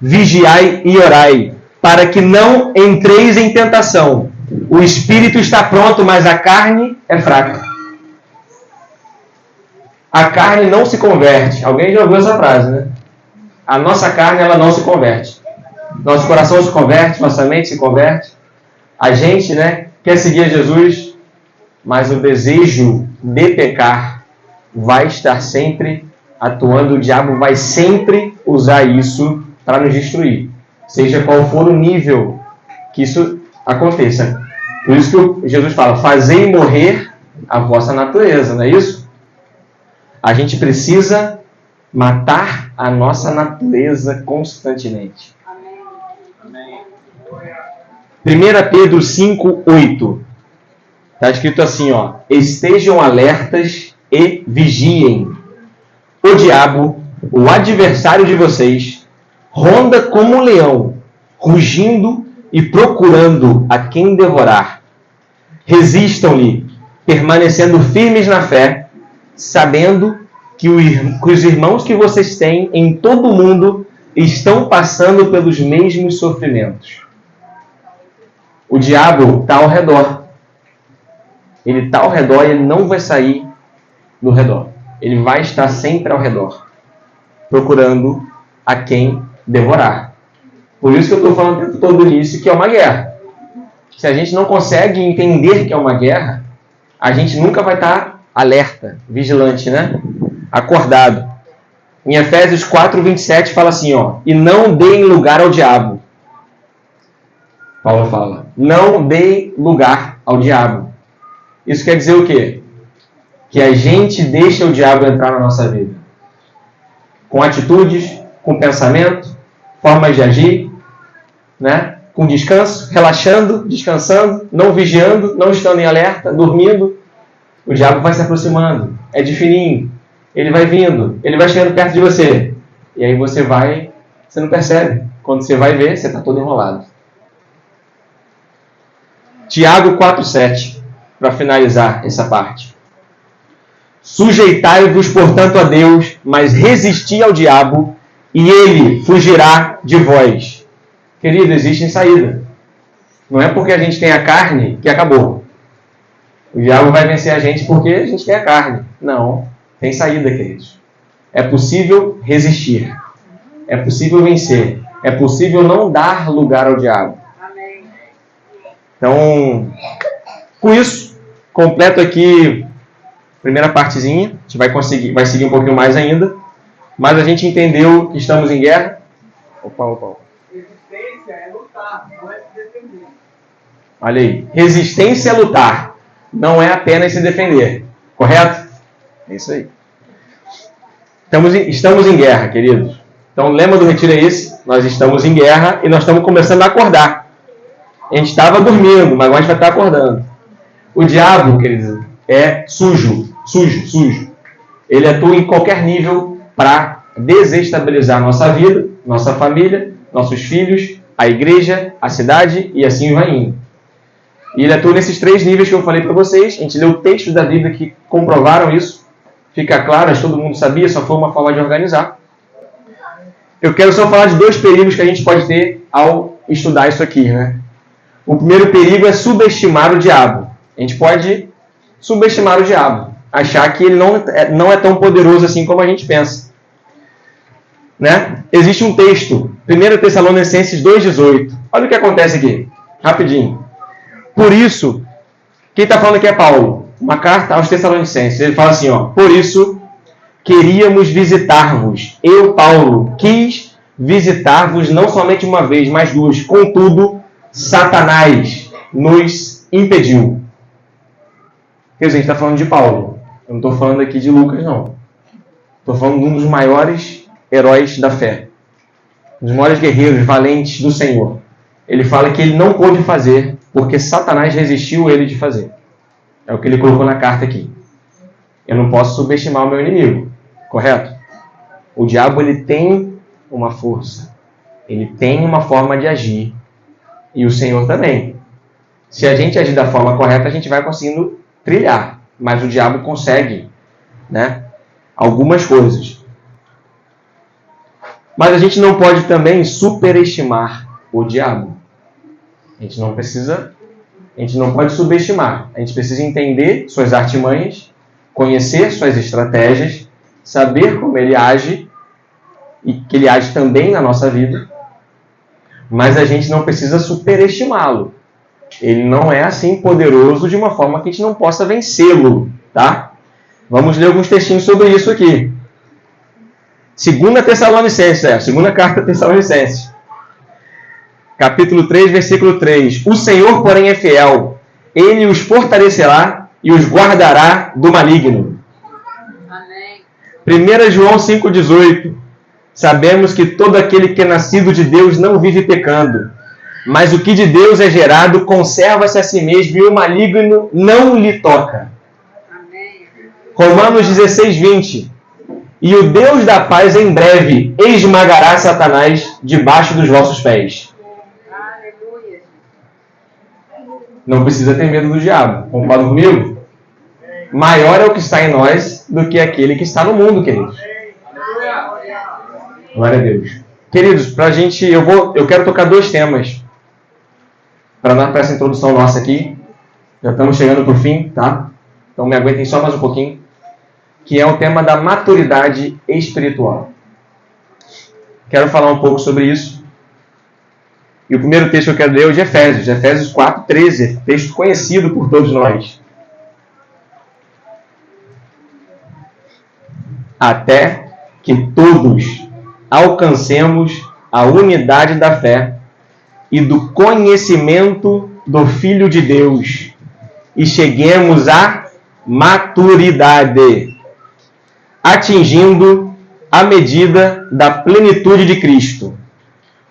Vigiai e orai, para que não entreis em tentação. O espírito está pronto, mas a carne é fraca. A carne não se converte. Alguém já ouviu essa frase, né? A nossa carne, ela não se converte. Nosso coração se converte, nossa mente se converte. A gente, né, quer seguir a Jesus, mas o desejo de pecar vai estar sempre atuando. O diabo vai sempre usar isso para nos destruir. Seja qual for o nível que isso aconteça. Por isso que Jesus fala, fazei morrer a vossa natureza, não é isso? A gente precisa matar a nossa natureza constantemente. 1 Pedro 5:8. Está escrito assim, ó. Estejam alertas e vigiem. O diabo, o adversário de vocês, ronda como um leão, rugindo e procurando a quem devorar. Resistam-lhe, permanecendo firmes na fé, sabendo que os irmãos que vocês têm em todo o mundo estão passando pelos mesmos sofrimentos. O diabo está ao redor. Ele está ao redor e ele não vai sair do redor. Ele vai estar sempre ao redor, procurando a quem devorar. Por isso que eu estou falando o tempo todo nisso, que é uma guerra. Se a gente não consegue entender que é uma guerra, a gente nunca vai estar alerta, vigilante, né? Acordado. Em Efésios 4:27 fala assim, ó, e não deem lugar ao diabo. Paulo fala, não deem lugar ao diabo. Isso quer dizer o quê? Que a gente deixa o diabo entrar na nossa vida. Com atitudes, com pensamento, formas de agir, né? Com descanso, relaxando, descansando, não vigiando, não estando em alerta, dormindo. O diabo vai se aproximando. É de fininho. Ele vai vindo. Ele vai chegando perto de você. E aí você não percebe. Quando você vai ver, você está todo enrolado. Tiago 4:7, para finalizar essa parte. Sujeitai-vos, portanto, a Deus, mas resisti ao diabo, e ele fugirá de vós. Querido, existe saída. Não é porque a gente tem a carne que acabou. O diabo vai vencer a gente porque a gente tem a carne. Não, tem saída, queridos. É possível resistir. É possível vencer. É possível não dar lugar ao diabo. Então, com isso, completo aqui a primeira partezinha. A gente vai seguir um pouquinho mais ainda. Mas a gente entendeu que estamos em guerra. Opa. Resistência é lutar, não é se defender. Olha aí. Resistência é lutar. Não é apenas se defender. Correto? É isso aí. Estamos em guerra, queridos. Então, o lema do retiro é esse. Nós estamos em guerra e nós estamos começando a acordar. A gente estava dormindo, mas agora a gente vai estar acordando. O diabo, queridos, é sujo. Ele atua em qualquer nível para desestabilizar nossa vida, nossa família, nossos filhos, a igreja, a cidade e assim vai indo. E ele atua nesses 3 níveis que eu falei para vocês. A gente leu textos da Bíblia que comprovaram isso. Fica claro, todo mundo sabia, só foi uma forma de organizar. Eu quero só falar de 2 perigos que a gente pode ter ao estudar isso aqui, né? O primeiro perigo é subestimar o diabo. A gente pode subestimar o diabo, achar que ele não é tão poderoso assim como a gente pensa. Né? Existe um texto, 1 Tessalonicenses 2,18. Olha o que acontece aqui, rapidinho. Por isso, quem está falando aqui é Paulo, uma carta aos Tessalonicenses. Ele fala assim, ó, por isso queríamos visitar-vos. Eu, Paulo, quis visitar-vos não somente uma vez, mas 2. Contudo, Satanás nos impediu. Quer dizer, a gente está falando de Paulo. Eu não estou falando aqui de Lucas, não. Estou falando de um dos maiores heróis da fé. Um dos maiores guerreiros valentes do Senhor. Ele fala que ele não pôde fazer porque Satanás resistiu ele de fazer. É o que ele colocou na carta aqui. Eu não posso subestimar o meu inimigo. Correto? O diabo, ele tem uma força. Ele tem uma forma de agir. E o Senhor também. Se a gente agir da forma correta, a gente vai conseguindo trilhar. Mas o diabo consegue, né, algumas coisas. Mas a gente não pode também superestimar o diabo. A gente não pode subestimar. A gente precisa entender suas artimanhas, conhecer suas estratégias, saber como ele age, e que ele age também na nossa vida, mas a gente não precisa superestimá-lo. Ele não é assim poderoso de uma forma que a gente não possa vencê-lo, tá? Vamos ler alguns textinhos sobre isso aqui. 2 Tessalonicenses, segunda carta a Tessalonicenses. Capítulo 3, versículo 3. O Senhor, porém, é fiel. Ele os fortalecerá e os guardará do maligno. Amém. 1 João 5,18. Sabemos que todo aquele que é nascido de Deus não vive pecando, mas o que de Deus é gerado conserva-se a si mesmo e o maligno não lhe toca. Amém. Romanos 16:20. E o Deus da paz em breve esmagará Satanás debaixo dos vossos pés. Aleluia. Não precisa ter medo do diabo. Concordam comigo? Maior é o que está em nós do que aquele que está no mundo, queridos. Glória a Deus. Queridos, pra gente, eu quero tocar 2 temas para essa introdução nossa aqui. Já estamos chegando para o fim, tá? Então me aguentem só mais um pouquinho. Que é o tema da maturidade espiritual. Quero falar um pouco sobre isso. E o primeiro texto que eu quero ler é o de Efésios. Efésios 4:13. Texto conhecido por todos nós. Até que todos alcancemos a unidade da fé e do conhecimento do Filho de Deus e cheguemos à maturidade, atingindo a medida da plenitude de Cristo.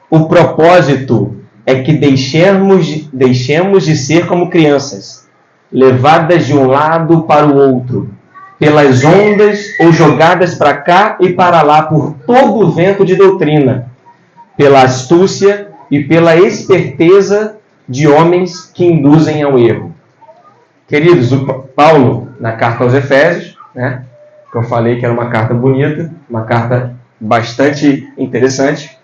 O propósito é que deixemos de ser como crianças, levadas de um lado para o outro, pelas ondas ou jogadas para cá e para lá por todo o vento de doutrina, pela astúcia e pela esperteza de homens que induzem ao erro. Queridos, o Paulo, na carta aos Efésios, né, que eu falei que era uma carta bonita, uma carta bastante interessante,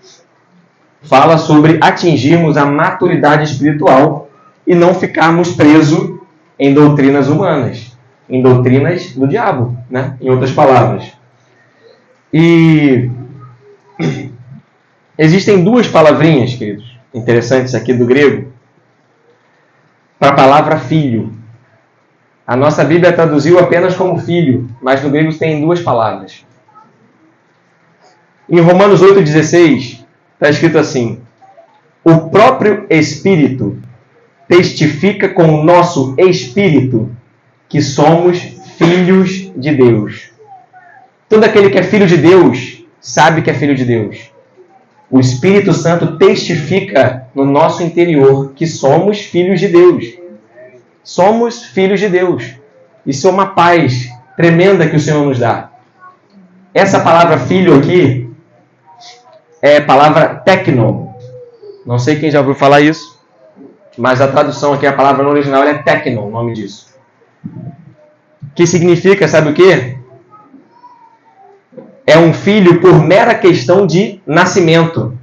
fala sobre atingirmos a maturidade espiritual e não ficarmos presos em doutrinas humanas, em doutrinas do diabo, né? Em outras palavras. E existem 2 palavrinhas, queridos, interessantes aqui do grego, para a palavra filho. A nossa Bíblia traduziu apenas como filho, mas no grego tem 2 palavras. Em Romanos 8,16, está escrito assim: o próprio Espírito testifica com o nosso espírito que somos filhos de Deus. Todo aquele que é filho de Deus sabe que é filho de Deus. O Espírito Santo testifica no nosso interior que somos filhos de Deus. Somos filhos de Deus. Isso é uma paz tremenda que o Senhor nos dá. Essa palavra filho aqui é a palavra teknon. Não sei quem já ouviu falar isso, mas a tradução aqui, a palavra no original é teknon, o nome disso. Que significa, sabe o quê? É um filho por mera questão de nascimento.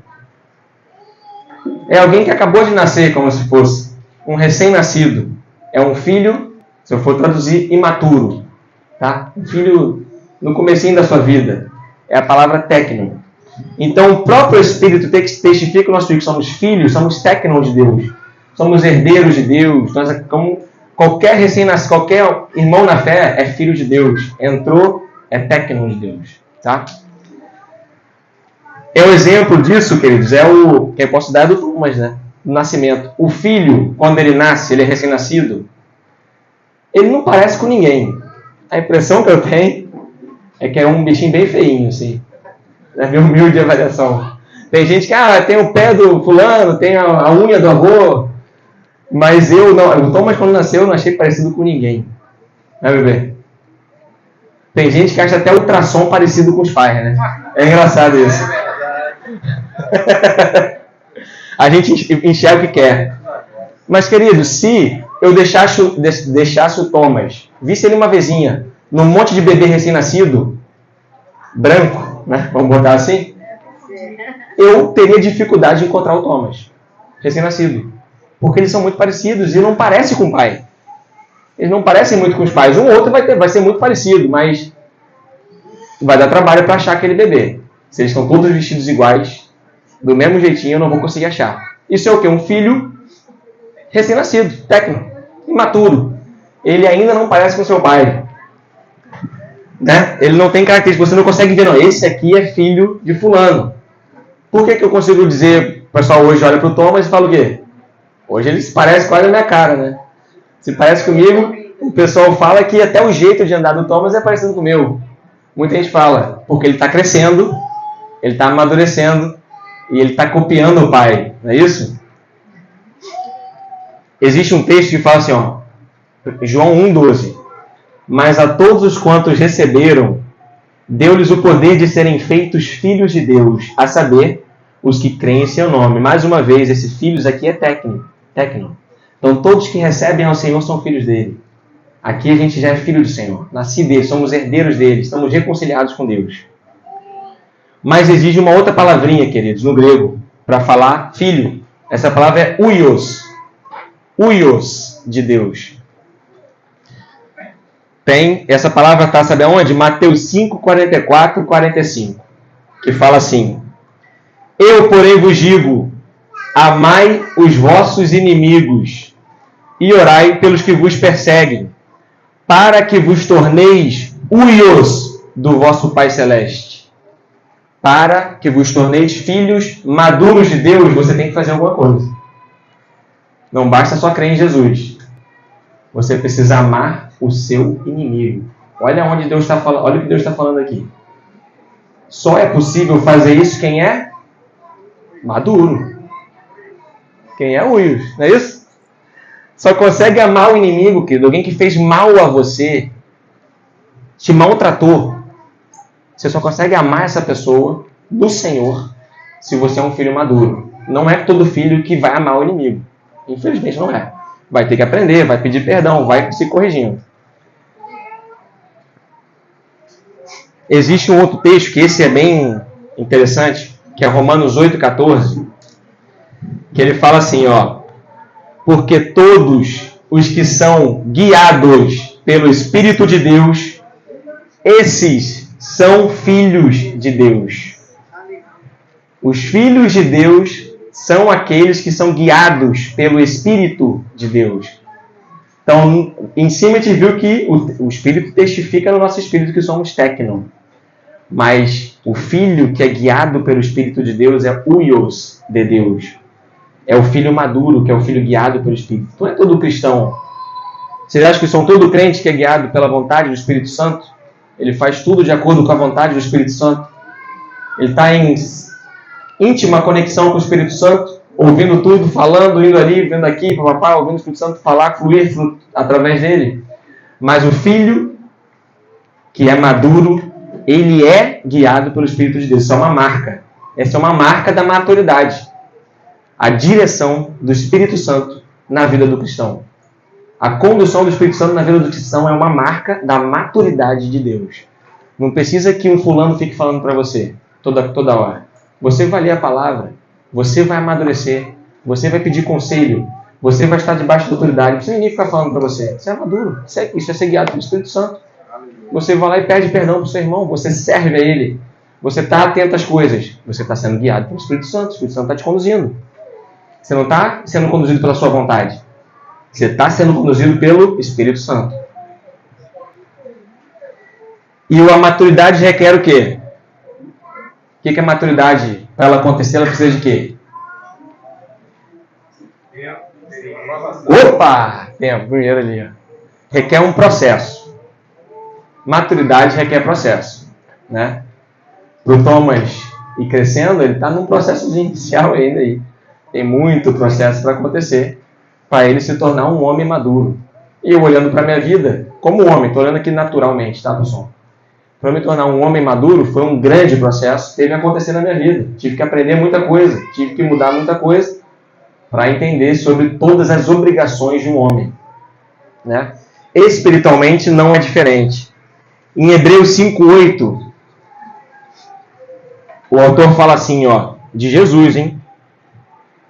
É alguém que acabou de nascer, como se fosse um recém-nascido. É um filho, se eu for traduzir, imaturo. Tá? Um filho no comecinho da sua vida. É a palavra teknon. Então, o próprio Espírito testifica o nosso filho que somos filhos, somos teknon de Deus. Somos herdeiros de Deus. Nós, como qualquer recém-nascido, qualquer irmão na fé é filho de Deus. Entrou, é teknon de Deus. Tá? É um exemplo disso, queridos, é o que eu posso dar do Thomas, né? Do nascimento. O filho, quando ele nasce, ele é recém-nascido, ele não parece com ninguém. A impressão que eu tenho é que é um bichinho bem feinho, assim. É minha humilde avaliação. Tem gente que, tem o pé do fulano, tem a unha do avô, mas eu não. O Thomas, quando nasceu, eu não achei parecido com ninguém. Né, bebê? Tem gente que acha até o ultrassom parecido com os pais, né? É engraçado isso. A gente enxerga o que quer. Mas, querido, se eu deixasse o Thomas, visse ele uma vezinha, num monte de bebê recém-nascido, branco, né? Vamos botar assim, eu teria dificuldade de encontrar o Thomas, recém-nascido. Porque eles são muito parecidos e não parecem com o pai. Eles não parecem muito com os pais. Um ou outro vai ser muito parecido, mas vai dar trabalho para achar aquele bebê. Se eles estão todos vestidos iguais, do mesmo jeitinho, eu não vou conseguir achar. Isso é o quê? Um filho recém-nascido, técnico, imaturo. Ele ainda não parece com seu pai. Né? Ele não tem características. Você não consegue ver, não. Esse aqui é filho de fulano. Por que eu consigo dizer... O pessoal hoje olha para o Thomas e fala o quê? Hoje ele se parece quase a minha cara, né? Se parece comigo, o pessoal fala que até o jeito de andar do Thomas é parecido com o meu. Muita gente fala, porque ele está crescendo, ele está amadurecendo e ele está copiando o pai. Não é isso? Existe um texto que fala assim, ó, João 1,12. Mas a todos os quantos receberam, deu-lhes o poder de serem feitos filhos de Deus, a saber, os que creem em seu nome. Mais uma vez, esse filhos aqui é técnico. Então, todos que recebem ao Senhor são filhos dele. Aqui a gente já é filho do Senhor. Nasci dele, somos herdeiros dele, estamos reconciliados com Deus. Mas exige uma outra palavrinha, queridos, no grego, para falar filho. Essa palavra é uios. Uios de Deus. Tem, essa palavra está, sabe aonde? Mateus 5, 44 e 45. Que fala assim: Eu, porém, vos digo, amai os vossos inimigos e orai pelos que vos perseguem, para que vos torneis uios do vosso Pai Celeste. Para que vos torneis filhos maduros de Deus, você tem que fazer alguma coisa. Não basta só crer em Jesus. Você precisa amar o seu inimigo. Olha onde Deus está falando. Olha o que Deus está falando aqui. Só é possível fazer isso quem é maduro. Quem é uios, não é isso? Só consegue amar o inimigo, querido. Alguém que fez mal a você, te maltratou. Você só consegue amar essa pessoa no Senhor se você é um filho maduro. Não é todo filho que vai amar o inimigo. Infelizmente não é. Vai ter que aprender, vai pedir perdão, vai se corrigindo. Existe um outro texto que esse é bem interessante, que é Romanos 8,14, que ele fala assim, ó: porque todos os que são guiados pelo Espírito de Deus, esses são filhos de Deus. Os filhos de Deus são aqueles que são guiados pelo Espírito de Deus. Então, em cima a gente viu que o Espírito testifica no nosso espírito que somos técnon. Mas o filho que é guiado pelo Espírito de Deus é uios de Deus. É o filho maduro, que é o filho guiado pelo Espírito. Não é todo cristão. Vocês acham que são todo crente que é guiado pela vontade do Espírito Santo? Ele faz tudo de acordo com a vontade do Espírito Santo? Ele está em íntima conexão com o Espírito Santo, ouvindo tudo, falando, indo ali, vindo aqui, papapá, ouvindo o Espírito Santo falar, fluir através dele. Mas o filho que é maduro, ele é guiado pelo Espírito de Deus. Isso é uma marca. Essa é uma marca da maturidade. A direção do Espírito Santo na vida do cristão. A condução do Espírito Santo na vida do cristão é uma marca da maturidade de Deus. Não precisa que um fulano fique falando para você toda hora. Você vai ler a palavra, você vai amadurecer, você vai pedir conselho, você vai estar debaixo da autoridade. Não precisa ninguém ficar falando para você. Você é maduro, isso é ser guiado pelo Espírito Santo. Você vai lá e pede perdão para o seu irmão, você serve a ele, você está atento às coisas, você está sendo guiado pelo Espírito Santo, o Espírito Santo está te conduzindo. Você não está sendo conduzido pela sua vontade, você está sendo conduzido pelo Espírito Santo. E a maturidade requer o quê? O que é maturidade? Para ela acontecer, ela precisa de quê? Opa! Tempo, primeiro ali. Requer um processo. Maturidade requer processo. Né? Para o Thomas ir crescendo, ele está num processo inicial ainda aí. Tem muito processo para acontecer para ele se tornar um homem maduro. E eu olhando para a minha vida, como homem, estou olhando aqui naturalmente, tá, pessoal? Para me tornar um homem maduro, foi um grande processo, teve que acontecer na minha vida. Tive que aprender muita coisa, tive que mudar muita coisa para entender sobre todas as obrigações de um homem. Né? Espiritualmente não é diferente. Em Hebreus 5:8, o autor fala assim, ó, de Jesus, hein?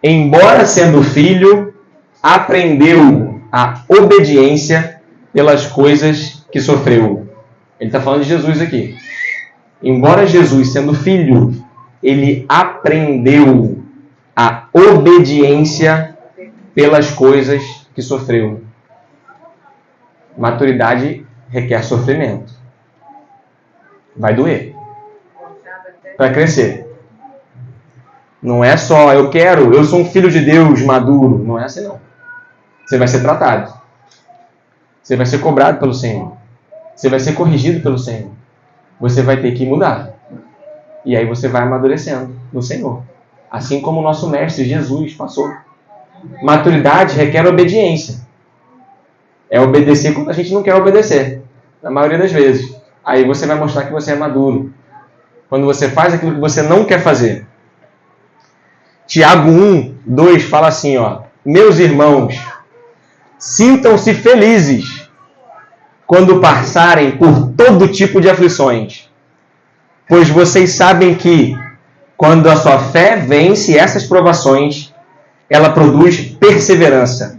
Embora sendo filho, aprendeu a obediência pelas coisas que sofreu. Ele está falando de Jesus aqui. Embora Jesus, sendo filho, ele aprendeu a obediência pelas coisas que sofreu. Maturidade requer sofrimento. Vai doer. Para crescer. Não é só, eu sou um filho de Deus maduro. Não é assim, não. Você vai ser tratado. Você vai ser cobrado pelo Senhor. Você vai ser corrigido pelo Senhor. Você vai ter que mudar. E aí você vai amadurecendo no Senhor. Assim como o nosso mestre Jesus passou. Maturidade requer obediência. É obedecer quando a gente não quer obedecer. Na maioria das vezes. Aí você vai mostrar que você é maduro. Quando você faz aquilo que você não quer fazer. Tiago 1:2 fala assim, ó. Meus irmãos, sintam-se felizes quando passarem por todo tipo de aflições. Pois vocês sabem que, quando a sua fé vence essas provações, ela produz perseverança.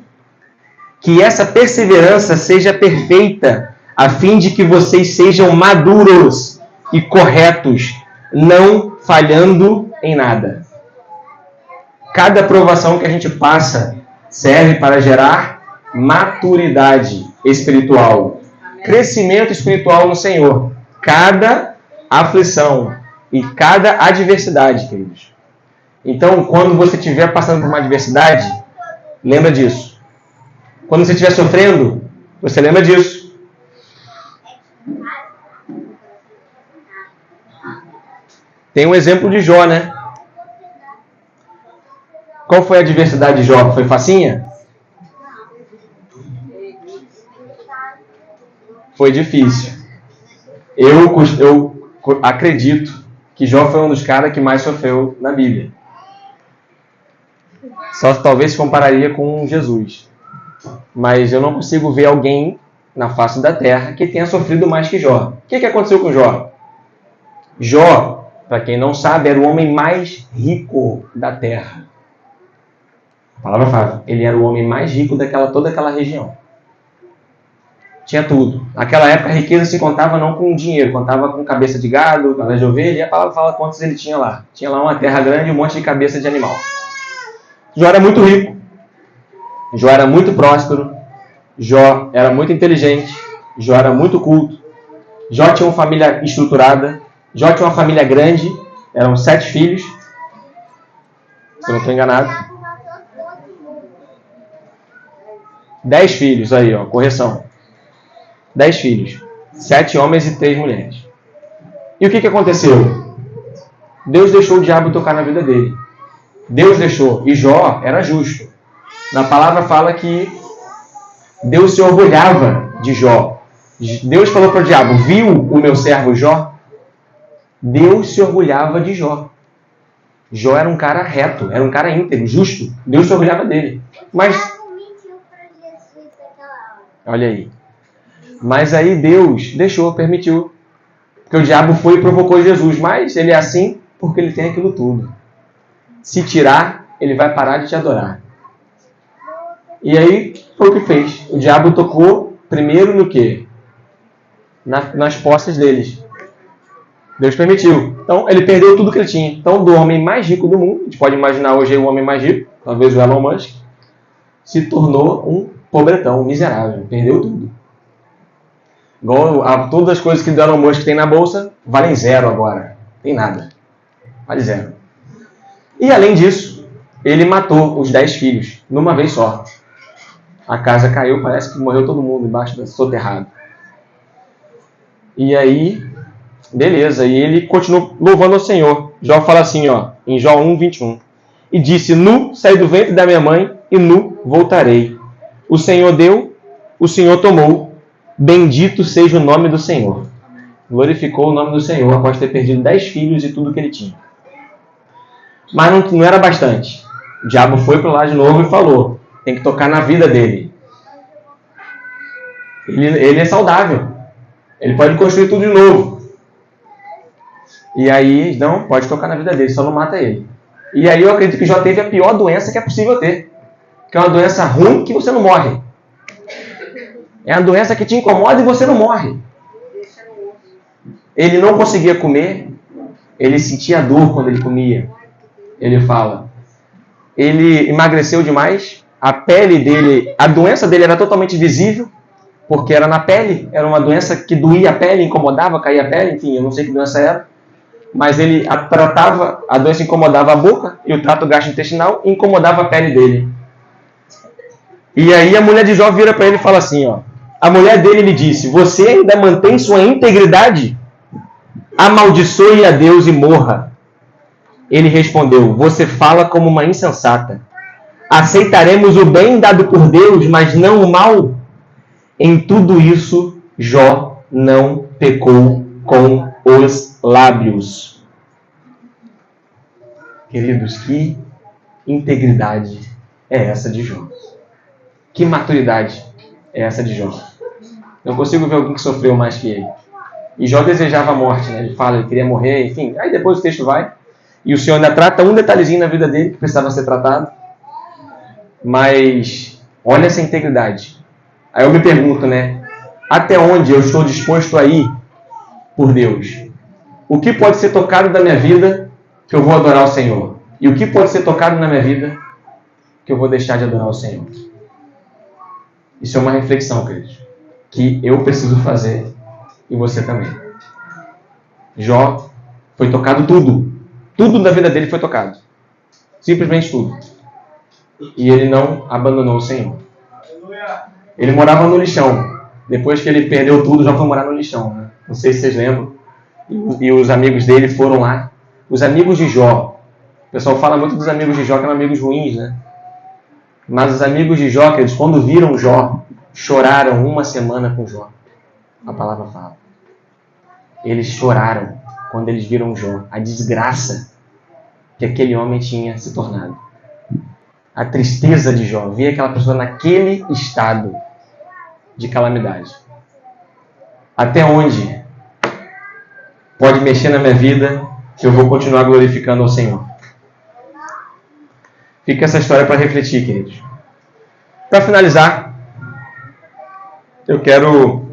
Que essa perseverança seja perfeita, a fim de que vocês sejam maduros e corretos, não falhando em nada. Cada provação que a gente passa serve para gerar maturidade espiritual, crescimento espiritual no Senhor. Cada aflição e cada adversidade, queridos. Então, quando você estiver passando por uma adversidade, lembra disso. Quando você estiver sofrendo, você lembra disso. Tem um exemplo de Jó, né? Qual foi a adversidade de Jó? Foi facinha? Foi difícil. Eu acredito que Jó foi um dos caras que mais sofreu na Bíblia. Só talvez se compararia com Jesus. Mas eu não consigo ver alguém na face da terra que tenha sofrido mais que Jó. O que aconteceu com Jó? Jó, para quem não sabe, era o homem mais rico da terra. A palavra fala, ele era o homem mais rico toda aquela região. Tinha tudo. Naquela época a riqueza se contava não com dinheiro, contava com cabeça de gado, cabeça de ovelha, e a palavra fala quantos ele tinha lá. Tinha lá uma terra grande e um monte de cabeça de animal. Jó era muito rico. Jó era muito próspero. Jó era muito inteligente. Jó era muito culto. Jó tinha uma família estruturada. Jó tinha uma família grande. Eram 7 filhos. Se eu não estou enganado. 10 filhos, aí, ó, correção. 10 filhos. 7 homens e 3 mulheres. E o que aconteceu? Deus deixou o diabo tocar na vida dele. Deus deixou. E Jó era justo. Na palavra fala que Deus se orgulhava de Jó. Deus falou para o diabo, viu o meu servo Jó? Deus se orgulhava de Jó. Jó era um cara reto, era um cara íntegro, justo. Deus se orgulhava dele. Mas olha aí. Mas aí Deus deixou, permitiu. Porque o diabo foi e provocou Jesus. Mas ele é assim porque ele tem aquilo tudo. Se tirar, ele vai parar de te adorar. E aí foi o que fez. O diabo tocou primeiro no quê? Nas posses deles. Deus permitiu. Então ele perdeu tudo que ele tinha. Então do homem mais rico do mundo, a gente pode imaginar hoje o homem mais rico, talvez o Elon Musk, se tornou um pobretão, um miserável. Perdeu tudo. Igual todas as coisas que o Elon Musk tem na bolsa, valem 0 agora. Tem nada. Vale 0. E além disso, ele matou os 10 filhos, numa vez só. A casa caiu, parece que morreu todo mundo embaixo do soterrado. E aí, beleza, e ele continuou louvando ao Senhor. Jó fala assim, ó, em Jó 1:21. E disse, nu saí do ventre da minha mãe, e nu voltarei. O Senhor deu, o Senhor tomou. Bendito seja o nome do Senhor. Glorificou o nome do Senhor após ter perdido 10 filhos e tudo que ele tinha. Mas não era bastante. O diabo foi para lá de novo e falou, tem que tocar na vida dele. Ele é saudável. Ele pode construir tudo de novo. E aí, não, pode tocar na vida dele, só não mata ele. E aí eu acredito que Jó teve a pior doença que é possível ter. Que é uma doença ruim que você não morre. É a doença que te incomoda e você não morre. Ele não conseguia comer, ele sentia dor quando ele comia. Ele fala. Ele emagreceu demais, a pele dele, a doença dele era totalmente visível, porque era na pele, era uma doença que doía a pele, incomodava, caía a pele, enfim, eu não sei que doença era, mas ele tratava, a doença incomodava a boca e o trato gastrointestinal incomodava a pele dele. E aí a mulher de Jó vira para ele e fala assim, ó, a mulher dele lhe disse, você ainda mantém sua integridade? Amaldiçoe a Deus e morra. Ele respondeu, você fala como uma insensata. Aceitaremos o bem dado por Deus, mas não o mal? Em tudo isso, Jó não pecou com os lábios. Queridos, que integridade é essa de Jó? Que maturidade é essa de Jó? Não consigo ver alguém que sofreu mais que ele. E Jó desejava a morte, né? Ele fala, ele queria morrer, enfim. Aí depois o texto vai. E o Senhor ainda trata um detalhezinho na vida dele que precisava ser tratado. Mas olha essa integridade. Aí eu me pergunto, né? Até onde eu estou disposto a ir por Deus? O que pode ser tocado da minha vida que eu vou adorar o Senhor? E o que pode ser tocado na minha vida que eu vou deixar de adorar o Senhor? Isso é uma reflexão, queridos, que eu preciso fazer e você também. Jó foi tocado tudo. Tudo da vida dele foi tocado. Simplesmente tudo. E ele não abandonou o Senhor. Ele morava no lixão. Depois que ele perdeu tudo, já foi morar no lixão. Né? Não sei se vocês lembram. E os amigos dele foram lá. Os amigos de Jó. O pessoal fala muito dos amigos de Jó, que eram amigos ruins, né? Mas os amigos de Jó, eles quando viram Jó, choraram 1 semana com Jó. A palavra fala. Eles choraram quando eles viram Jó. A desgraça que aquele homem tinha se tornado. A tristeza de Jó. Ver aquela pessoa naquele estado de calamidade. Até onde pode mexer na minha vida que eu vou continuar glorificando ao Senhor? Fica essa história para refletir, queridos. Para finalizar, eu quero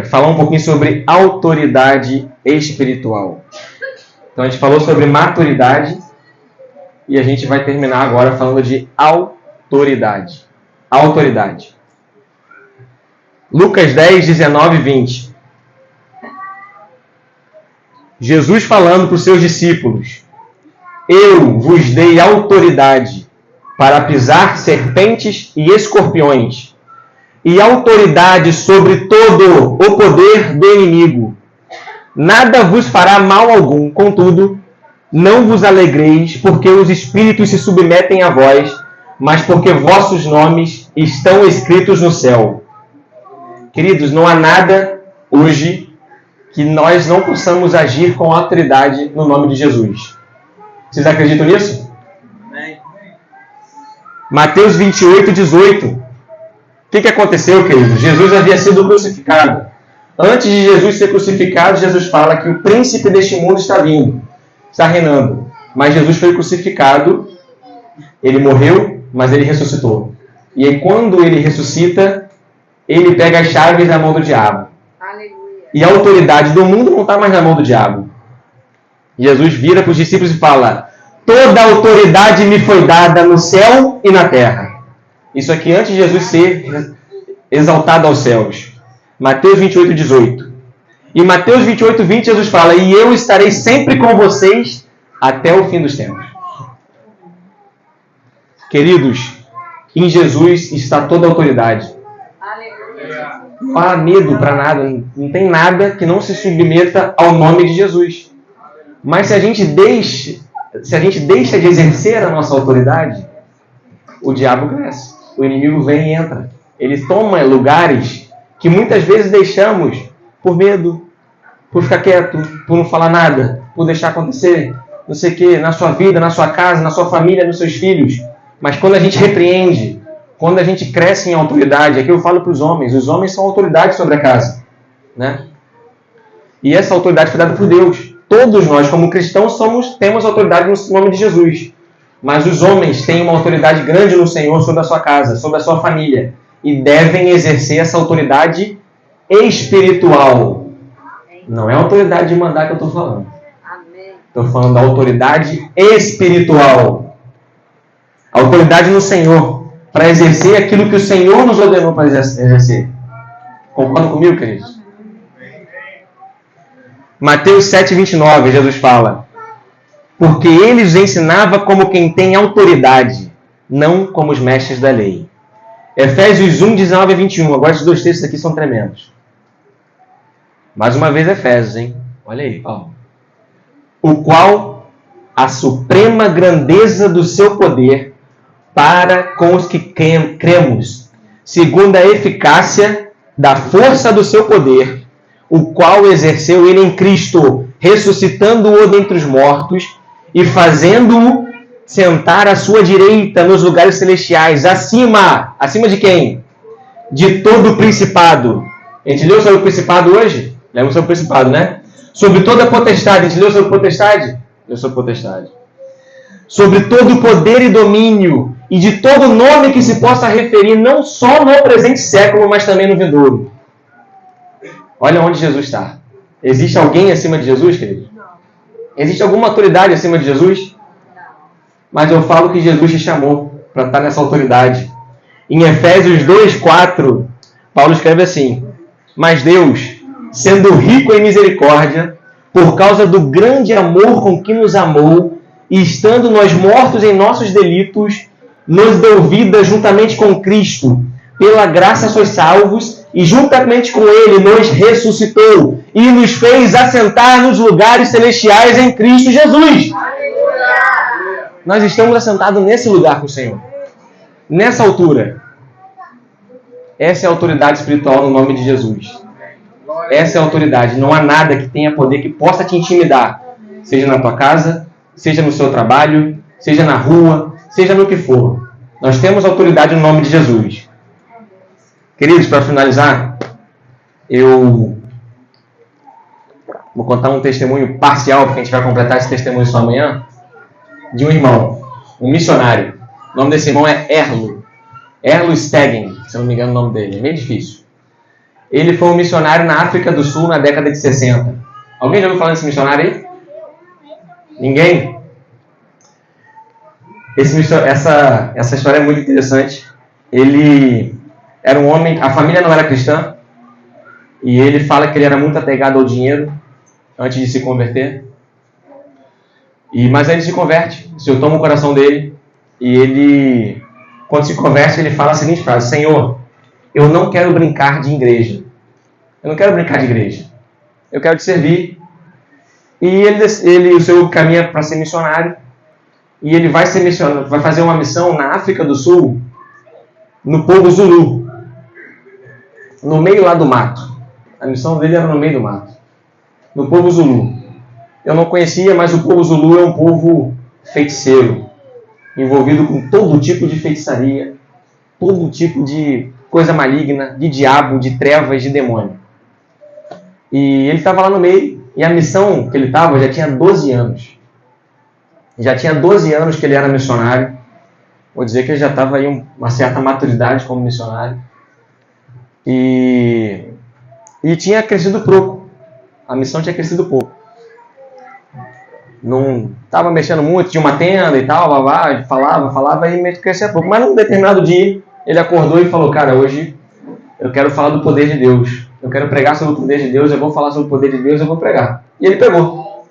falar um pouquinho sobre autoridade espiritual. Então a gente falou sobre maturidade e a gente vai terminar agora falando de autoridade. Autoridade. Lucas 10, 19 e 20. Jesus falando para os seus discípulos: eu vos dei autoridade para pisar serpentes e escorpiões, e autoridade sobre todo o poder do inimigo. Nada vos fará mal algum, contudo, não vos alegreis, porque os espíritos se submetem a vós, mas porque vossos nomes estão escritos no céu. Queridos, não há nada hoje que nós não possamos agir com autoridade no nome de Jesus. Vocês acreditam nisso? Amém. Mateus 28, 18. O que aconteceu, queridos? Jesus havia sido crucificado. Antes de Jesus ser crucificado, Jesus fala que o príncipe deste mundo está vindo, está reinando. Mas Jesus foi crucificado, ele morreu, mas ele ressuscitou. E aí, quando ele ressuscita, ele pega as chaves da mão do diabo. Aleluia. E a autoridade do mundo não está mais na mão do diabo. Jesus vira para os discípulos e fala: toda a autoridade me foi dada no céu e na terra. Isso aqui antes de Jesus ser exaltado aos céus. Mateus 28, 18. E Mateus 28, 20, Jesus fala: e eu estarei sempre com vocês até o fim dos tempos. Queridos, em Jesus está toda a autoridade. Não há medo para nada. Não tem nada que não se submeta ao nome de Jesus. Mas se a gente deixa de exercer a nossa autoridade, o diabo cresce. O inimigo vem e entra. Ele toma lugares que muitas vezes deixamos por medo, por ficar quieto, por não falar nada, por deixar acontecer, não sei o quê, na sua vida, na sua casa, na sua família, nos seus filhos. Mas quando a gente repreende, quando a gente cresce em autoridade, aqui eu falo para os homens são autoridade sobre a casa, né? E essa autoridade foi dada por Deus. Todos nós, como cristãos, temos autoridade no nome de Jesus. Mas os homens têm uma autoridade grande no Senhor sobre a sua casa, sobre a sua família. e devem exercer essa autoridade espiritual. Não é a autoridade de mandar que eu estou falando. Estou falando da autoridade espiritual. A autoridade no Senhor, para exercer aquilo que o Senhor nos ordenou para exercer. Concordam comigo, queridos? Mateus 7,29, Jesus fala: porque ele os ensinava como quem tem autoridade, não como os mestres da lei. Efésios 1, 19 a 21. Agora esses dois textos aqui são tremendos. Mais uma vez Efésios, hein? Olha aí, Paulo. O qual a suprema grandeza do seu poder para com os que cremos, segundo a eficácia da força do seu poder, o qual exerceu ele em Cristo, ressuscitando-o dentre os mortos e fazendo-o sentar à sua direita nos lugares celestiais, acima de quem? De todo o principado. A gente leu sobre o principado hoje? Lemos sobre o principado, né? Sobre toda a potestade. A gente leu sobre potestade? Leu sobre potestade. Sobre todo o poder e domínio, e de todo nome que se possa referir, não só no presente século, mas também no vindouro. Olha onde Jesus está. Existe alguém acima de Jesus, querido? Não. Existe alguma autoridade acima de Jesus? Não. Mas eu falo que Jesus te chamou para estar nessa autoridade. Em Efésios 2:4, Paulo escreve assim: mas Deus, sendo rico em misericórdia, por causa do grande amor com que nos amou, e estando nós mortos em nossos delitos, nos deu vida juntamente com Cristo. Pela graça sois salvos, e juntamente com Ele nos ressuscitou, e nos fez assentar nos lugares celestiais em Cristo Jesus. Aleluia! Nós estamos assentados nesse lugar com o Senhor. Nessa altura. Essa é a autoridade espiritual no nome de Jesus. Essa é a autoridade. Não há nada que tenha poder que possa te intimidar. Seja na tua casa, seja no seu trabalho, seja na rua, seja no que for. Nós temos autoridade no nome de Jesus. Queridos, para finalizar, eu vou contar um testemunho parcial, porque a gente vai completar esse testemunho só amanhã, de um irmão, um missionário. O nome desse irmão é Erlo Stegen, se eu não me engano o nome dele, é meio difícil. Ele foi um missionário na África do Sul na década de 60. Alguém já ouviu falar desse missionário aí? Ninguém? Essa história é muito interessante. Ele era um homem, a família não era cristã, e ele fala que ele era muito apegado ao dinheiro antes de se converter. Mas aí ele se converte, o Senhor toma o coração dele, e ele, quando se converte, ele fala a seguinte frase: Senhor, eu não quero brincar de igreja. Eu não quero brincar de igreja. Eu quero te servir. E o Senhor caminha para ser missionário. E ele vai ser missionário, vai fazer uma missão na África do Sul, no povo Zulu. No meio lá do mato. A missão dele era no meio do mato. No povo Zulu. Eu não conhecia, mas o povo Zulu é um povo feiticeiro. Envolvido com todo tipo de feitiçaria. Todo tipo de coisa maligna, de diabo, de trevas, de demônio. E ele estava lá no meio, e a missão que ele estava já tinha 12 anos. Já tinha 12 anos que ele era missionário. Vou dizer que ele já estava aí uma certa maturidade como missionário. E tinha crescido pouco. A missão tinha crescido pouco. Não estava mexendo muito, tinha uma tenda e tal, falava e crescia pouco. Mas num determinado dia, ele acordou e falou: cara, hoje eu quero falar do poder de Deus. Eu quero pregar sobre o poder de Deus, eu vou falar sobre o poder de Deus, eu vou pregar. E ele pregou.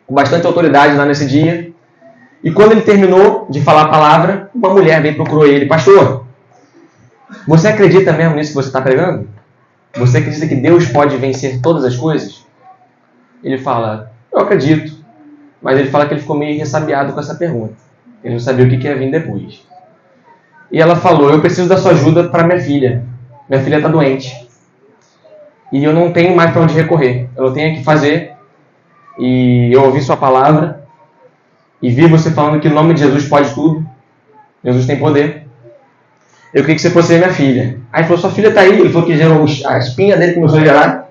Com bastante autoridade lá nesse dia. E quando ele terminou de falar a palavra, uma mulher veio e procurou ele: pastor, você acredita mesmo nisso que você está pregando? Você acredita que Deus pode vencer todas as coisas? Ele fala: eu acredito. Mas ele fala que ele ficou meio ressabiado com essa pergunta. Ele não sabia o que ia vir depois. E ela falou: eu preciso da sua ajuda para minha filha. Minha filha está doente. E eu não tenho mais para onde recorrer. Eu tenho que fazer. E eu ouvi sua palavra. E vi você falando que o nome de Jesus pode tudo. Jesus tem poder. Eu queria que você fosse ver minha filha. Aí ele falou: sua filha está aí. Ele falou que gerou a espinha dele começou a gerar.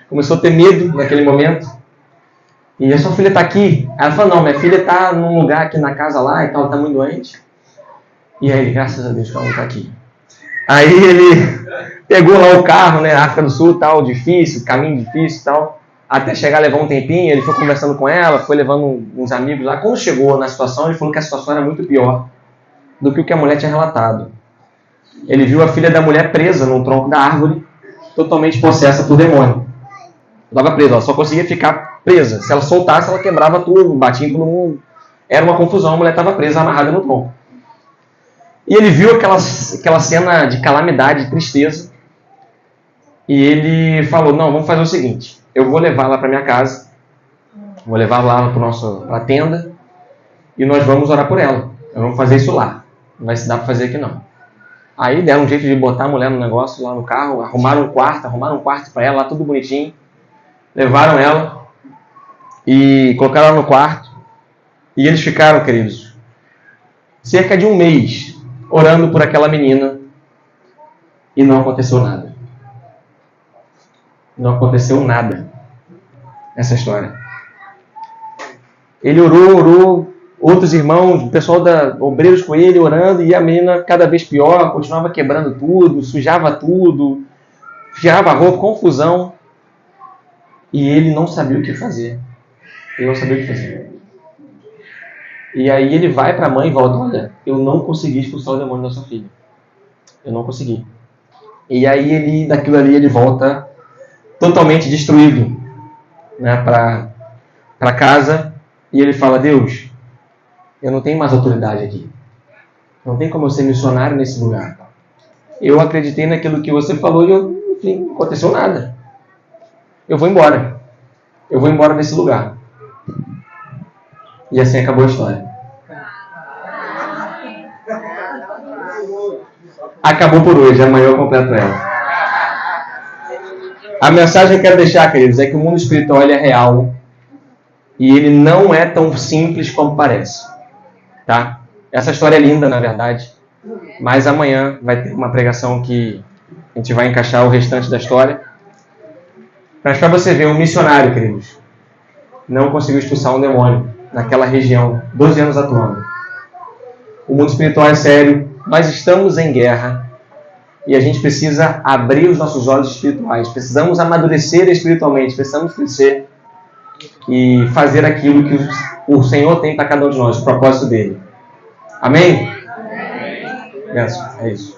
Começou a ter medo naquele momento. E a sua filha está aqui? Ela falou: não, minha filha está num lugar aqui na casa lá e tal, está muito doente. E aí, graças a Deus que ela não está aqui. Aí ele pegou lá o carro, né? África do Sul, tal, difícil, caminho difícil, tal. Até chegar, levou um tempinho, ele foi conversando com ela, foi levando uns amigos lá. Quando chegou na situação, ele falou que a situação era muito pior do que o que a mulher tinha relatado. Ele viu a filha da mulher presa num tronco da árvore, totalmente possessa por demônio. Estava presa, ela só conseguia ficar presa. Se ela soltasse, ela quebrava tudo, batia em todo mundo. Era uma confusão, a mulher estava presa, amarrada no tronco. E ele viu aquela cena de calamidade, de tristeza. E ele falou, não, vamos fazer o seguinte. Eu vou levar lá para minha casa. Vou levar lá para a tenda. E nós vamos orar por ela. Nós vamos fazer isso lá. Não vai se dar para fazer aqui não. Aí deram um jeito de botar a mulher no negócio lá no carro. Arrumaram um quarto para ela lá, tudo bonitinho. Levaram ela. E colocaram ela no quarto. E eles ficaram, queridos, cerca de um mês orando por aquela menina. E não aconteceu nada. Não aconteceu nada nessa história. Ele orou, outros irmãos, o pessoal obreiros com ele orando, e a menina cada vez pior, continuava quebrando tudo, sujava tudo, tirava a roupa, confusão. E ele não sabia o que fazer. Ele não sabia o que fazer. E aí ele vai para a mãe e volta, olha, eu não consegui expulsar o demônio da sua filha. Eu não consegui. E aí daquilo ali ele volta totalmente destruído, né, para casa, e ele fala, Deus, eu não tenho mais autoridade aqui. Não tem como eu ser missionário nesse lugar. Eu acreditei naquilo que você falou e enfim, não aconteceu nada. Eu vou embora. Eu vou embora desse lugar. E assim acabou a história. Acabou por hoje, amanhã eu completo ela. A mensagem que eu quero deixar, queridos, é que o mundo espiritual ele é real e ele não é tão simples como parece. Tá? Essa história é linda, na verdade, mas amanhã vai ter uma pregação que a gente vai encaixar o restante da história. Mas para você ver, um missionário, queridos, não conseguiu expulsar um demônio naquela região, 12 anos atuando. O mundo espiritual é sério, nós estamos em guerra e a gente precisa abrir os nossos olhos espirituais, precisamos amadurecer espiritualmente, precisamos crescer e fazer aquilo que o Senhor tem para cada um de nós, o propósito dele. Amém? Amém. É isso.